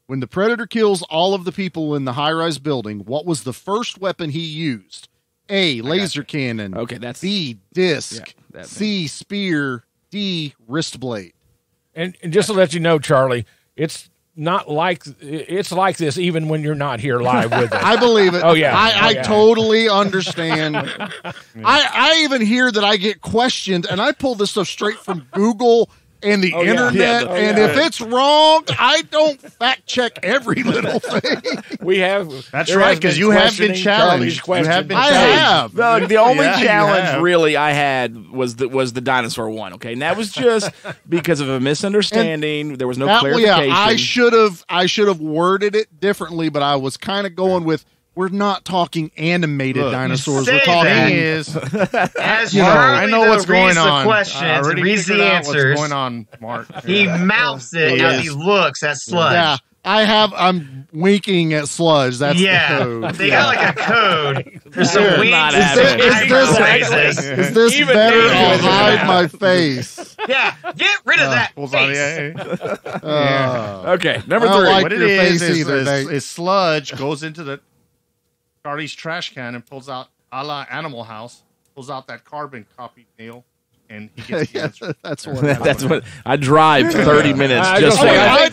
when the Predator kills all of the people in the high-rise building, what was the first weapon he used? A, laser cannon. Okay, that's B, disc. C, spear. D, wrist blade. And just to let you know, Charlie, it's like this even when you're not here live with us. I believe it. Oh yeah, I totally understand. I even hear that I get questioned, and I pull this stuff straight from Google and the internet. If it's wrong, I don't fact check every little thing. We have. That's right, because you have been challenged. You have been I challenged. have. No, the only Yeah, you challenge have. really I had was the dinosaur one. Okay, and that was just because of a misunderstanding. There was no clarification. I should have worded it differently, but I was kind of going with. We're not talking animated dinosaurs. We're talking as you know, I know what's going reads on. the questions and reads the answers. What's going on, Mark? He mouths it as he looks at Sludge. Yeah, I'm winking at Sludge. That's the code. They got like a code. There's some Not winks. happening. Is this Even better? David I'll was hide my face. Yeah, get rid of that Pulls on, face. Okay, number I don't 3. like What it your is face either, Nate. is Sludge goes into the Charlie's trash can and pulls out, a la Animal House, pulls out that carbon copy nail, and he gets the answer. That's what. That's what I drive 30 minutes I just don't so think- I- I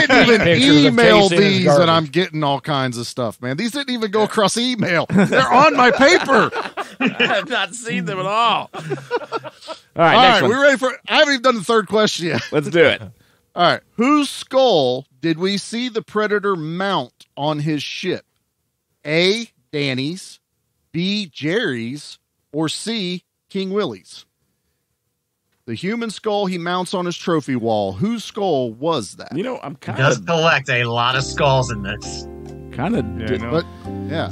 didn't even pictures of email Casey and his these, garbage. and I'm getting all kinds of stuff, man. These didn't even go across email. They're on my paper. I've not seen them at all. All right, All next right, one. we're ready for. I haven't even done the third question yet. Let's do it. All right, whose skull did we see the Predator mount on his ship? A. Danny's, B. Jerry's, or C. King Willie's? The human skull he mounts on his trophy wall. Whose skull was that? You know, I'm kind Does of collect a lot of skulls in this. But yeah.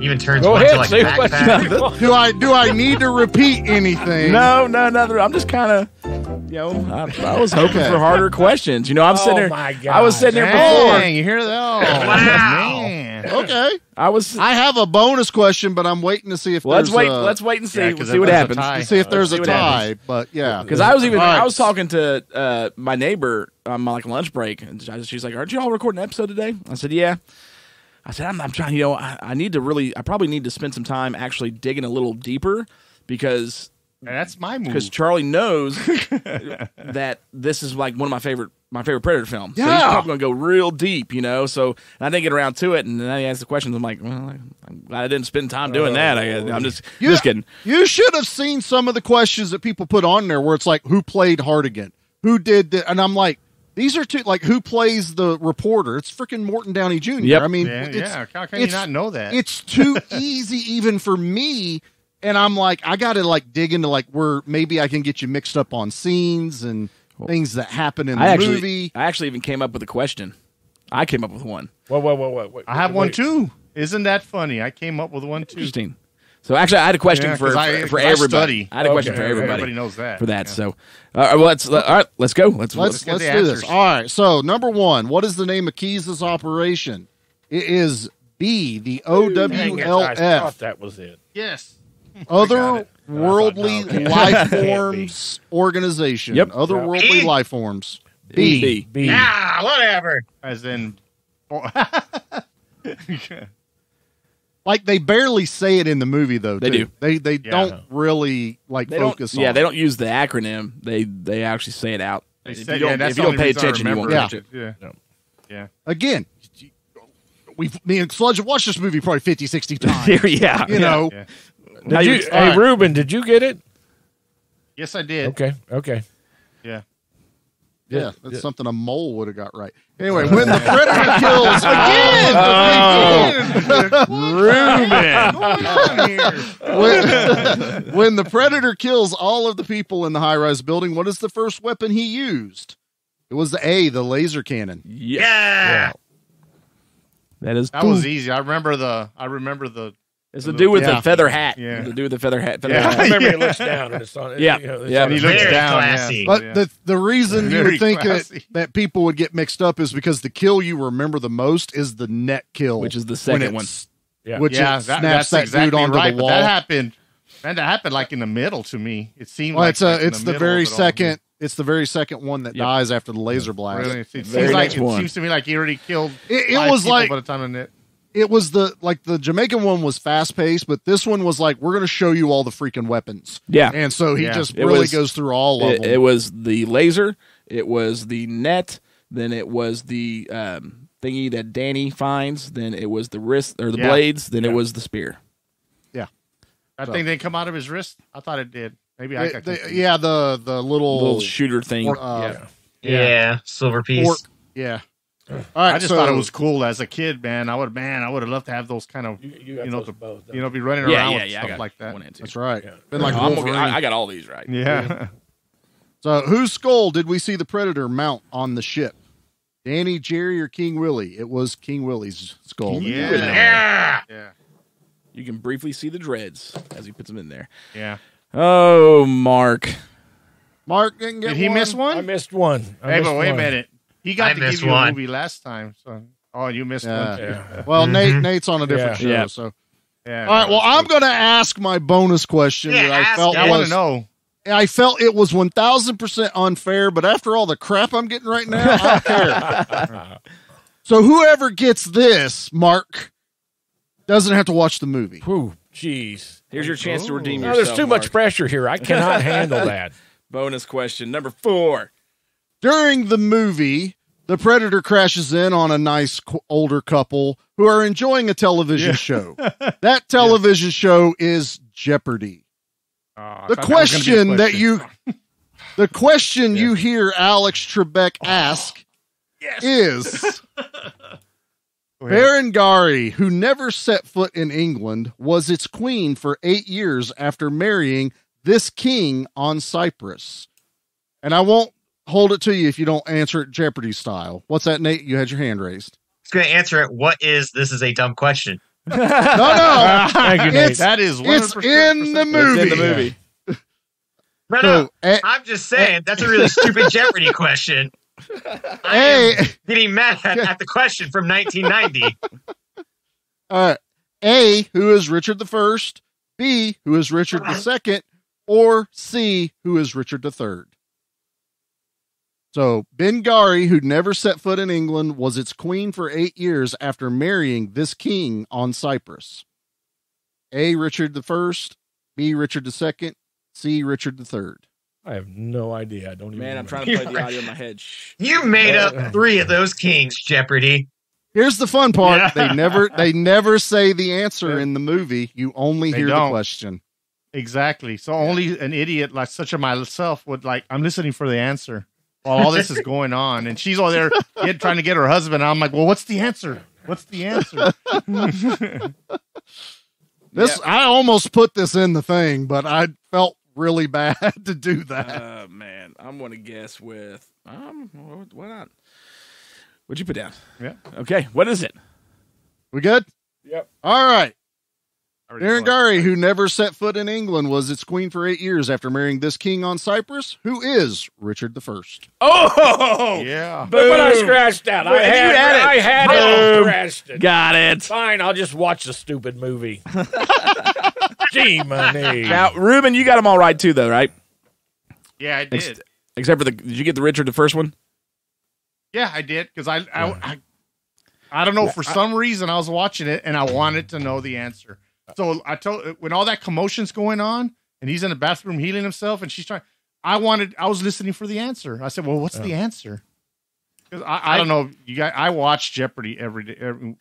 Even turns Go one ahead, to like say what you backpack. want. Do I need to repeat anything? No. I'm just kind of, I was hoping for harder questions. You know, I'm sitting there. my God. I was sitting there before. Dang, you hear that? Oh, Wow. man. Okay. I have a bonus question, but I'm waiting to see if let's there's wait. a, Let's wait and see. Yeah, 'cause see what if there's a happens. tie. see if there's See a what tie. happens. But yeah, Because I was All right. I was talking to my neighbor on my lunch break, and she's like, "Aren't you all recording an episode today?" I said, "Yeah." I said, "I'm trying. You know, I probably need to spend some time actually digging a little deeper because That's my move. Charlie knows that this is like one of my favorite Predator films. So Yeah. he's probably gonna go real deep, you know. So and I didn't get around to it, and then he asked the questions. I'm like, well, I'm glad I didn't spend time doing that. I'm just kidding. You should have seen some of the questions that people put on there where it's like, who played Hardigan? Who did that? And I'm like, these are two, like, who plays the reporter? It's freaking Morton Downey Jr. Yep. I mean, How can you not know that? It's too easy even for me. And I'm like, I got to like dig into like where maybe I can get you mixed up on scenes and things that happen in the movie. I actually even came up with a question. I came up with one. Wait. I have one too. Isn't that funny? I came up with one too. Interesting. So actually, I had a question for everybody. Study. I had a question for everybody. Everybody knows that for that. Yeah. So, let's go. Let's Let's get do the this. answers. All right. So number one, what is the name of Keyes' operation? It is B, the Dang it, I OWLF, thought that was it. Yes. Otherworldly No, Life can't be. Forms Organization. Yep. Otherworldly B? Life Forms. B. B. Ah, whatever. As in. Like they barely say it in the movie though. They too. do. They don't really like They focus don't. on. Yeah, it. they don't use the acronym. They actually say it out. They If said- you yeah, don't, that's if you the don't only pay reason I attention, you won't remember catch it. Yeah. Yeah. Again, me and Sludge have watched this movie probably 50, 60 times. Yeah. You know. Yeah. Did you, all hey, right. Ruben, did you get it? Yes, I did. Okay. Yeah. Yeah, that's something a mole would have got right. Anyway, when the predator kills when the predator kills all of the people in the high-rise building, what is the first weapon he used? It was the laser cannon. Yeah. That is. That was easy. I remember the. It's to do with Yeah. the feather hat. Yeah. It's to do with the feather hat. Yeah. I Hat. remember he looks down and it's on. Yeah. It's Yeah. on He his looks Very down. classy. Yeah. But Yeah. the reason you Very would think classy. that people would get mixed up is because the kill you remember the most is the net kill, Which is the when second one. it's- Yeah. Which Yeah, it snaps that's that exactly dude onto right. the But wall. that happened. And that happened like in the middle to me. It seemed Well, like it's in it's the middle very of it all. second. It's the very second one that Yep. dies after the laser blast. Really, it Very seems like next it one. seems to me like he already killed. It 5 was people like by the time of it. it was the Jamaican one was fast paced, but this one was like we're going to show you all the freaking weapons. Yeah. And so he Yeah. just It really was- goes through all of It, them. it was the laser. It was the net. Then it was the thingy that Danny finds. Then it was the wrist or the Yeah. blades. Then it was the spear. That thing didn't come out of his wrist. I thought it did. Maybe I got confused. Yeah, the little shooter thing. Yeah, silver piece. Yeah. All right, I just thought it was cool as a kid, man. I would have loved to have those kind of, You got those both, be running around with stuff like that. That's right. Yeah. Been like I got all these right. Yeah. So, whose skull did we see the Predator mount on the ship? Danny, Jerry, or King Willie? It was King Willie's skull. Yeah. You can briefly see the dreads as he puts them in there. Yeah. Oh, Mark. Mark didn't get Did he miss one? I missed one. Hey, but wait a minute. He got I to give missed you a one. movie last time. So, you missed one too. Yeah. Well, Nate's on a different show. Yeah. So, Yeah. all right. Well, I'm going to ask my bonus question Yeah, that I ask felt it. I want was to know. I felt it was 1,000% unfair, but after all the crap I'm getting right now, I don't care. So whoever gets this, Mark, doesn't have to watch the movie. Whew, jeez. Here's your chance to redeem No, yourself. there's too Mark. much pressure here. I cannot handle that. Bonus question number 4. During the movie, the Predator crashes in on a nice older couple who are enjoying a television show. That television show is Jeopardy. The question that the question you hear Alex Trebek ask is, Berengari, who never set foot in England, was its queen for 8 years after marrying this king on Cyprus. And I won't hold it to you if you don't answer it Jeopardy style. What's that, Nate? You had your hand raised. I was going to answer it. This is a dumb question. No. Thank you, Nate. That is 100% It's in the movie. It's in the movie. No. I'm just saying, that's a really stupid Jeopardy question. I am getting mad at the question from 1990. All right. A, who is Richard the First? B, who is Richard the Second? Or C, who is Richard the Third? So, Berengari, who never set foot in England, was its queen for 8 years after marrying this king on Cyprus. A, Richard the First. B, Richard the Second. C, Richard the Third. I have no idea. I don't even. Man, I'm remember. trying to play the audio in my head. Shh. You made up 3 of those kings, Jeopardy. Here's the fun part. They never say the answer in the movie. You only hear the question. Exactly. So only an idiot like such as myself would I'm listening for the answer while all this is going on. And she's over there trying to get her husband. And I'm like, well, what's the answer? What's the answer? I almost put this in the thing, but I felt really bad to do that. Man, I'm going to guess with why not? What'd you put down? Yeah. Okay, what is it? We good? Yep. All right. Berengari, who never set foot in England, was its queen for 8 years after marrying this king on Cyprus, who is Richard the First. Oh! Yeah. Look what I scratched out. I had it scratched it. Got it. Fine, I'll just watch the stupid movie. Gee, money. Now, Ruben, you got them all right too, though, right? Yeah, I did. Except for did you get the Richard the First one? Yeah, I did. Because I don't know, for some reason I was watching it and I wanted to know the answer. So when all that commotion's going on and he's in the bathroom healing himself and she's trying, I was listening for the answer. I said, well, what's the answer? Because I don't know. You guys, I watch Jeopardy every day.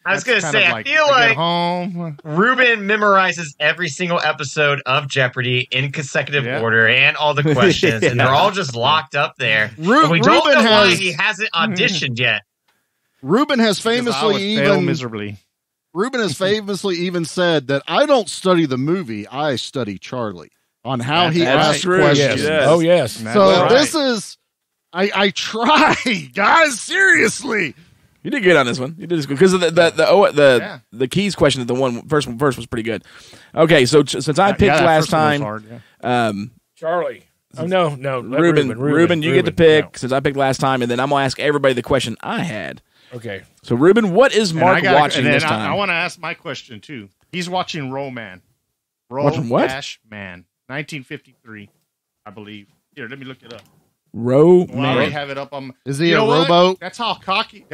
I was going to say, I feel like home. Ruben memorizes every single episode of Jeopardy in consecutive order and all the questions, and they're all just locked up there. We don't know why he hasn't auditioned yet. Ruben has famously miserably. Ruben has famously even said that I don't study the movie, I study Charlie on how he asks questions. Yes. Oh, yes. So this is, I try, guys, seriously. You did good on this one. You did this because of the keys question. The first one was pretty good. Okay, so since I picked last time, Charlie. Oh no, Ruben, you get to pick since I picked last time, and then I'm gonna ask everybody the question I had. Okay. So, Ruben, what is Mark watching this time? I want to ask my question, too. He's watching Roman. Watching what? Man. 1953, I believe. Here, let me look it up. Roman. I already have it up on. Is he a rowboat? That's how cocky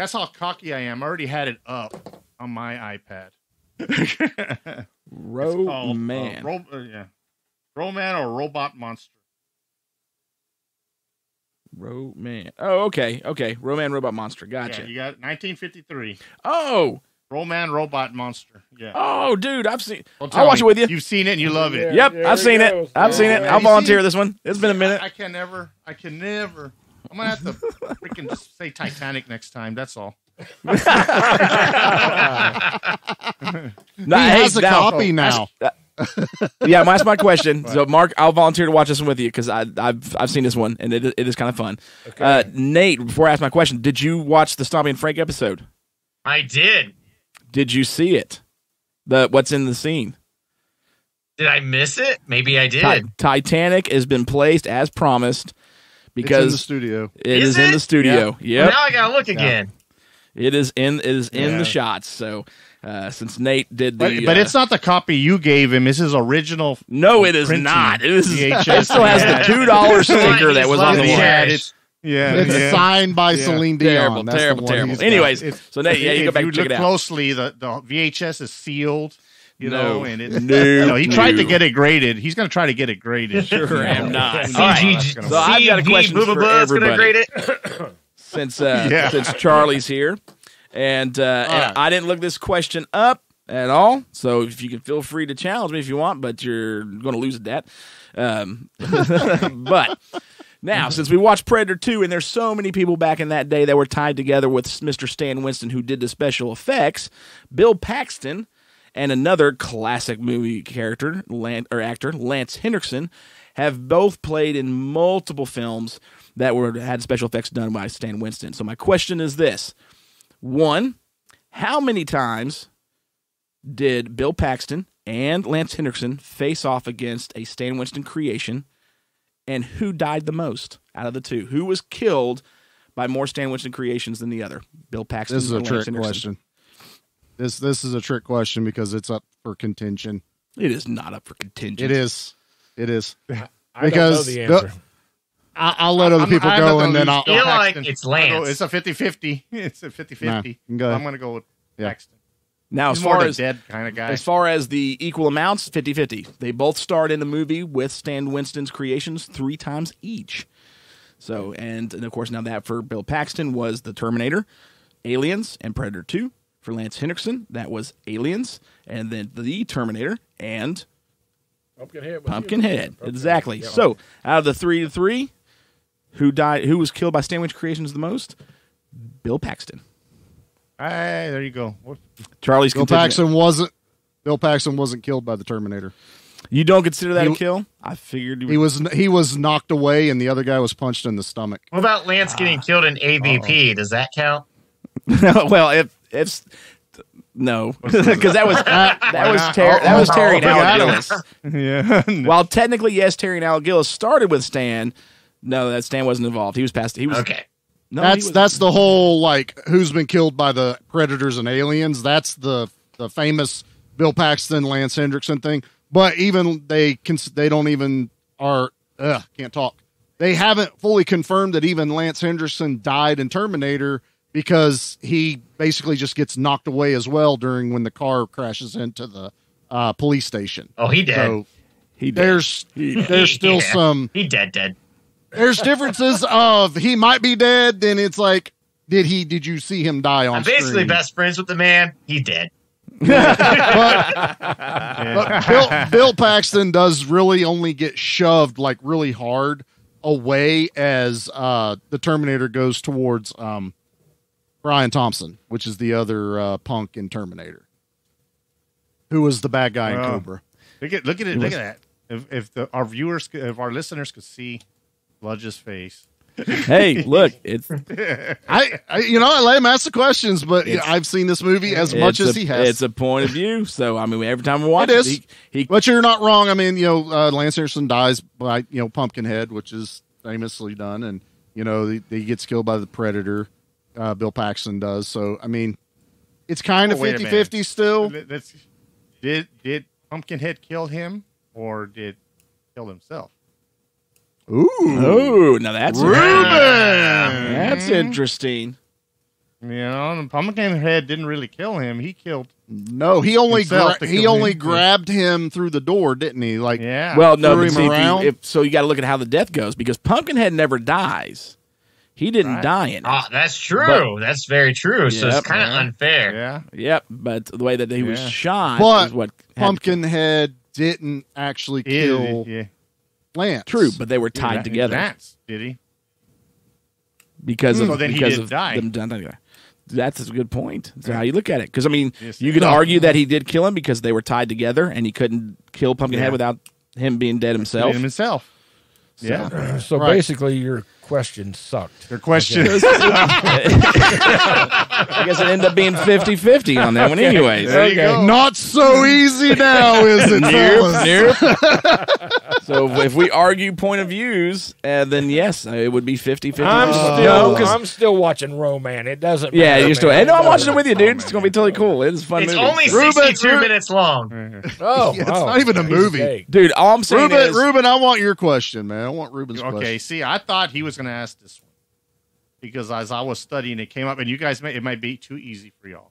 I am. I already had it up on my iPad. Roman. Roman or Robot Monster. Roman. Oh, okay. Roman Robot Monster. Gotcha. Yeah, you got 1953. Oh, Roman Robot Monster. Yeah. Oh, dude, I've seen. Don't I'll tell watch me. it with you. You've seen it and you love it. Yep, I've seen it. I've seen it. I'll volunteer this one. It's been a minute. I can never. I'm gonna have to freaking just say Titanic next time. That's all. He has a copy now. Yeah, that's my question. So, Mark, I'll volunteer to watch this one with you because I've seen this one and it is kind of fun. Okay. Nate, before I ask my question, did you watch the Stompy and Frank episode? I did. Did you see it? What's in the scene? Did I miss it? Maybe I did. Titanic has been placed as promised because it's in the studio. It is in the studio. Yeah. Well, now I gotta look again. It is in the shots. So since Nate did the, but it's not the copy you gave him. It's his original. No, it is not. It still has the $2 sticker that was on the wall. It's signed by Celine Dion. Terrible. Anyways, so Nate, you go back and check it out. Closely, the VHS is sealed. You know, and he tried to get it graded. He's going to try to get it graded. Sure am not. So I've got a question for everybody. Grade it. Since Charlie's here, and I didn't look this question up at all. So if you can feel free to challenge me if you want, but you're going to lose at that. But now, since we watched Predator 2, and there's so many people back in that day that were tied together with Mr. Stan Winston, who did the special effects, Bill Paxton and another classic movie actor, Lance Henriksen, have both played in multiple films that had special effects done by Stan Winston. So my question is this. 1, how many times did Bill Paxton and Lance Henriksen face off against a Stan Winston creation, and who died the most out of the two? Who was killed by more Stan Winston creations than the other? Bill Paxton. This is a trick question. This is a trick question because it's up for contention. It is not up for contention. It is. I don't know the answer. I'll let other people go, and then I'll feel like it's Lance. It's a 50-50. It's a 50-50. Nah, I'm going to go with Paxton. Now, He's more the dead kind of guy. As far as the equal amounts, 50-50. They both starred in the movie with Stan Winston's creations 3 times each. So, and of course, now that for Bill Paxton was The Terminator, Aliens, and Predator 2. For Lance Henriksen, that was Aliens, and then The Terminator, and Pumpkinhead. Okay. Exactly. Yeah, so, out of the 3-3, who was killed by Stan Winston creations the most? Bill Paxton. Hey, there you go. Charlie's Bill Paxton wasn't killed by the Terminator. You don't consider that a kill? I figured he was knocked away, and the other guy was punched in the stomach. What about Lance getting killed in AVP? Does that count? Well, if no, because that was Terry and Alec Gillis. Yeah. While technically, yes, Terry and Alec Gillis started with Stan. No, that Stan wasn't involved. He was okay. No, that's the whole who's been killed by the Predators and Aliens. That's the famous Bill Paxton, Lance Henriksen thing. But even they don't even can't talk. They haven't fully confirmed that even Lance Henriksen died in Terminator because he basically just gets knocked away as well when the car crashes into the police station. Oh, he dead. So there's still some. He dead. There's differences of he might be dead. Then it's like, did you see him die on I'm basically screen? Best friends with the man. He dead. but Bill Paxton does really only get shoved really hard away as the Terminator goes towards Brian Thompson, which is the other punk in Terminator, who was the bad guy in Cobra. Look at that. If our listeners could see Bludge's face. Hey, look, it's I let him ask the questions, but I've seen this movie as much as he has. It's a point of view, so I mean, every time we watch it, but you're not wrong. I mean, Lance Henriksen dies by Pumpkinhead, which is famously done, and he gets killed by the Predator. Bill Paxton does. So I mean, it's kind of 50-50 still. Did Pumpkinhead kill him, or did he kill himself? Ooh, now that's that's interesting. Pumpkinhead didn't really kill him. He killed. No, he only grabbed him through the door, didn't he? Well, no, threw him around. So you got to look at how the death goes because Pumpkinhead never dies. He didn't die in it. Oh, that's true. That's very true. So it's kind of unfair. Yeah. Yep. But the way that he was shot But is what Pumpkinhead didn't actually kill Lance. True, but they were tied together. Lance, did he? Because of, So then he because didn't of die. them dying together. That's a good point. That's how you look at it. Because, I mean, you could argue that he did kill him because they were tied together and he couldn't kill Pumpkinhead without him being dead himself. So basically, your question sucked. Your question. I guess it ended up being 50-50 on that one anyways. There you go. Not so easy now, is it, fellas? So if we argue point of views, then yes, it would be 50-50. I'm still watching Roman. It doesn't matter. Yeah, you're still. man. And I'm watching it with you, dude. It's going to be totally cool. It is a fun It's movie. only 62 minutes long. It's not even a movie. Dude, all I'm saying is... Ruben, I want your question, man. I want Ruben's question. Okay, see, I thought he was going to ask this one because as I was studying, it came up, and you guys, it might be too easy for y'all.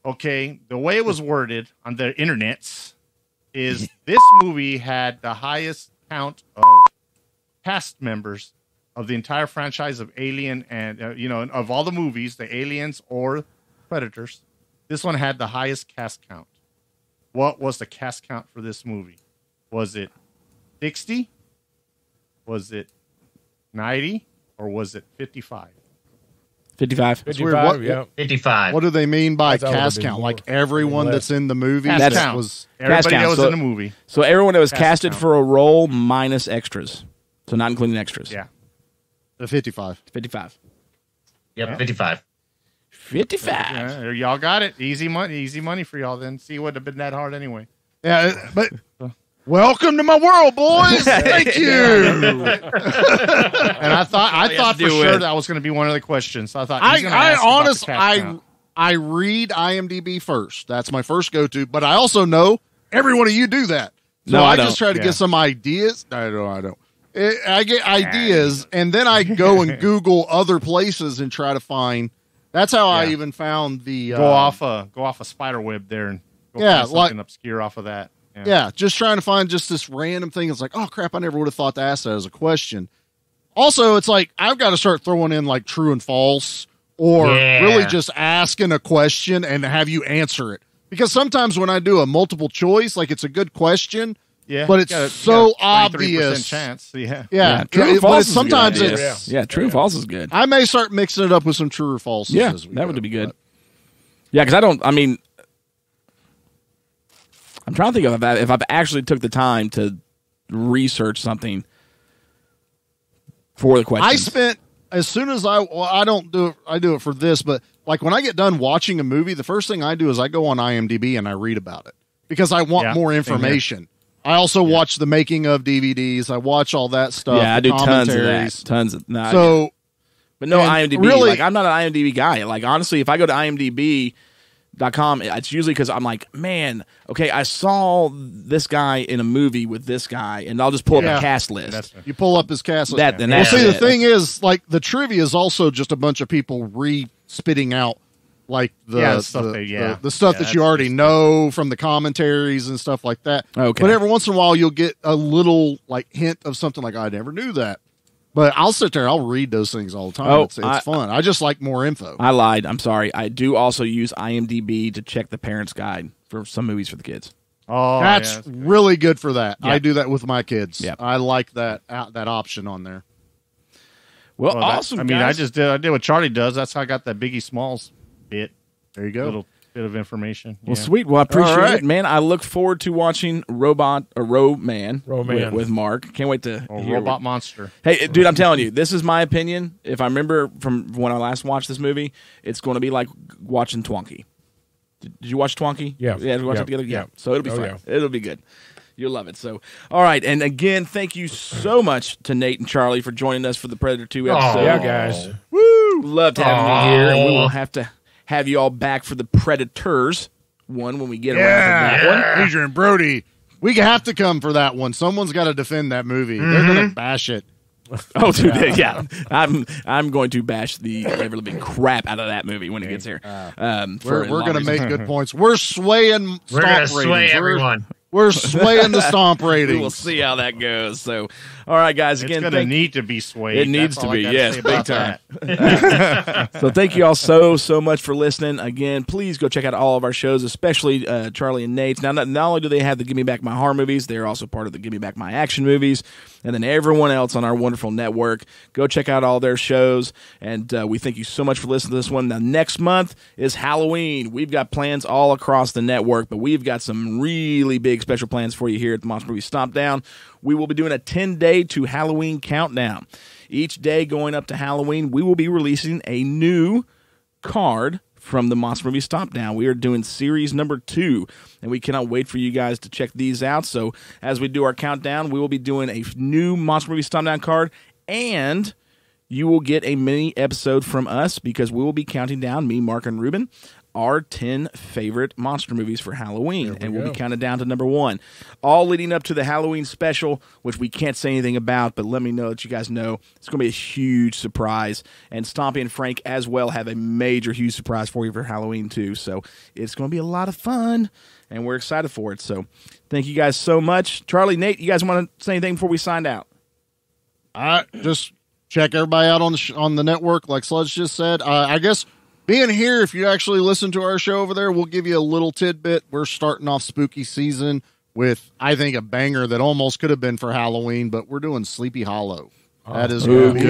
Okay, the way it was worded on the internets is this movie had the highest count of cast members of the entire franchise of Alien and, of all the movies, the Aliens or Predators. This one had the highest cast count. What was the cast count for this movie? Was it 60? Was it 90? Or was it 55? 55. It's weird. What, 55. What do they mean by I thought it cast would've been count? more. Like everyone that's in the movie? Cast That count. was Everybody count. that was So- in the movie. So everyone that was Cast casted count. for a role minus extras. So not including extras. Yeah. the 55. 55. Yep, 55. 55. Yeah, y'all got it. Easy money for y'all then. See, it wouldn't have been that hard anyway. Yeah, but welcome to my world, boys. Thank you. And I thought for do sure it. that was going to be one of the questions. So I thought he's gonna ask I about the honestly, cast count. I read IMDb first. That's my first go-to. But I also know every one of you do that. So No, I I don't. just try to Yeah. get some ideas. I don't. I get ideas, and then I go and Google other places and try to find. That's how I Yeah. even found the go off a spider web there and go Yeah, find something obscure off of that. Yeah, just trying to find just this random thing. It's like, oh crap, I never would have thought to ask that as a question. Also, it's like I've got to start throwing in like true and false, or really just asking a question and have you answer it. Because sometimes when I do a multiple choice, like it's a good question, but it's so obvious. Chance. Yeah. True and false but is sometimes good. it's Yeah, true and false is good. I may start mixing it up with some true or false. Yeah, that would be good. Yeah, because I'm trying to think of if I've actually took the time to research something for the question. I spent as soon as I don't do it. I do it for this, but like when I get done watching a movie, the first thing I do is I go on IMDb and I read about it because I want more information. I also watch the making of DVDs. I watch all that stuff. Yeah, I do tons of that. But no IMDb. Really, like I'm not an IMDb guy. Like honestly, if I go to IMDb.com, it's usually because I'm like, man, okay, I saw this guy in a movie with this guy, and I'll just pull up a cast list. You pull up his cast list. The thing is, like, the trivia is also just a bunch of people spitting out like the stuff that you already know from the commentaries and stuff like that. Okay. But every once in a while, you'll get a little like hint of something like, I never knew that. But I'll sit there, I'll read those things all the time. It's fun. I just like more info. I lied. I'm sorry. I do also use IMDb to check the parents' guide for some movies for the kids. Oh, that's really good for that. Yeah. I do that with my kids. Yep. I like that option on there. Well, awesome. I did what Charlie does. That's how I got that Biggie Smalls bit. There you go. Little bit of information. Well, sweet. Well, I appreciate it, man. I look forward to watching Roman with Mark. Can't wait to hear Robot Monster. Hey, dude, I'm telling you, this is my opinion. If I remember from when I last watched this movie, it's going to be like watching Twonky. Did you watch Twonky? Yeah. Yeah, we watched it together? Yeah. So it'll be fun. Yeah. It'll be good. You'll love it. So, all right. And again, thank you so much to Nate and Charlie for joining us for the Predator 2 episode. Yeah, guys. Woo! Loved having me here. And we will have to have you all back for the Predators one when we get around to that one. Adrian Brody, we have to come for that one. Someone's got to defend that movie. They're going to bash it. Oh, dude, yeah. I'm going to bash the ever living crap out of that movie when it gets here. We're going to make good points. We're swaying. We're going to sway everyone. We're swaying the stomp ratings. We will see how that goes. So, all right, guys. Again, it's going to need to be swayed. It needs to be, yes, big time. So, thank you all so much for listening. Again, please go check out all of our shows, especially Charlie and Nate's. Now, not only do they have the Give Me Back My Horror Movies, they're also part of the Give Me Back My Action Movies, and then everyone else on our wonderful network. Go check out all their shows, and we thank you so much for listening to this one. Now, next month is Halloween. We've got plans all across the network, but we've got some really big special plans for you here at the Monster Movie Stompdown. We will be doing a 10-day to Halloween countdown. Each day going up to Halloween, we will be releasing a new card from the Monster Movie Stompdown. We are doing series number 2, and we cannot wait for you guys to check these out. So as we do our countdown, we will be doing a new Monster Movie Stompdown card, and you will get a mini episode from us because we will be counting down, me, Mark, and Ruben, our 10 favorite monster movies for Halloween, and we'll be counted down to number 1. All leading up to the Halloween special, which we can't say anything about, but let me know that you guys know it's going to be a huge surprise. And Stompy and Frank as well have a major, huge surprise for you for Halloween too. So it's going to be a lot of fun, and we're excited for it. So thank you guys so much. Charlie, Nate, you guys want to say anything before we sign out? Just check everybody out on the network, like Sludge just said. I guess being here, if you actually listen to our show over there, we'll give you a little tidbit. We're starting off spooky season with, I think, a banger that almost could have been for Halloween, but we're doing Sleepy Hollow. That is going to be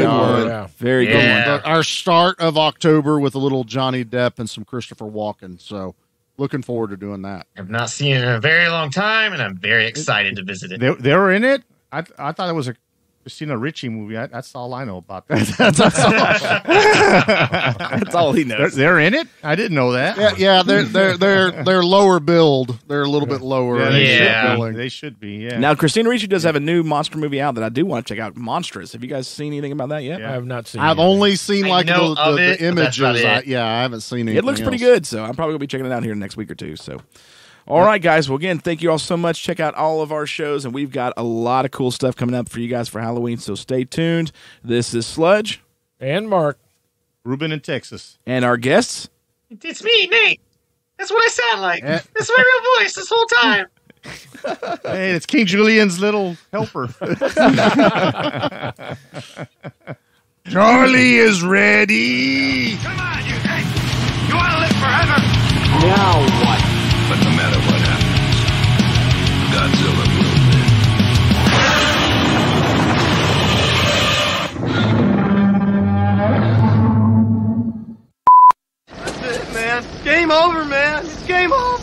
very good one. Our start of October with a little Johnny Depp and some Christopher Walken. So looking forward to doing that. I've not seen it in a very long time, and I'm very excited to visit it. They were in it? I thought it was a Christina Ricci movie. That's all I know about that. That's all he knows. They're in it? I didn't know that. Yeah. They're lower build. They're a little bit lower. They should be. Yeah. Now, Christina Ricci does have a new monster movie out that I do want to check out. Monstrous. Have you guys seen anything about that yet? I have not seen. I've only seen like the images. I haven't seen anything. It looks pretty good, so I'm probably gonna be checking it out here next week or two. So. All right, guys. Well, again, thank you all so much. Check out all of our shows, and we've got a lot of cool stuff coming up for you guys for Halloween, so stay tuned. This is Sludge. And Mark. Ruben in Texas. And our guests. It's me, Nate. That's what I sound like. That's my real voice this whole time. Hey, it's King Julian's little helper. Charlie is ready. Come on, you think? You want to live forever? Now what? But no matter what happens, Godzilla will win. That's it, man. Game over, man. It's game over.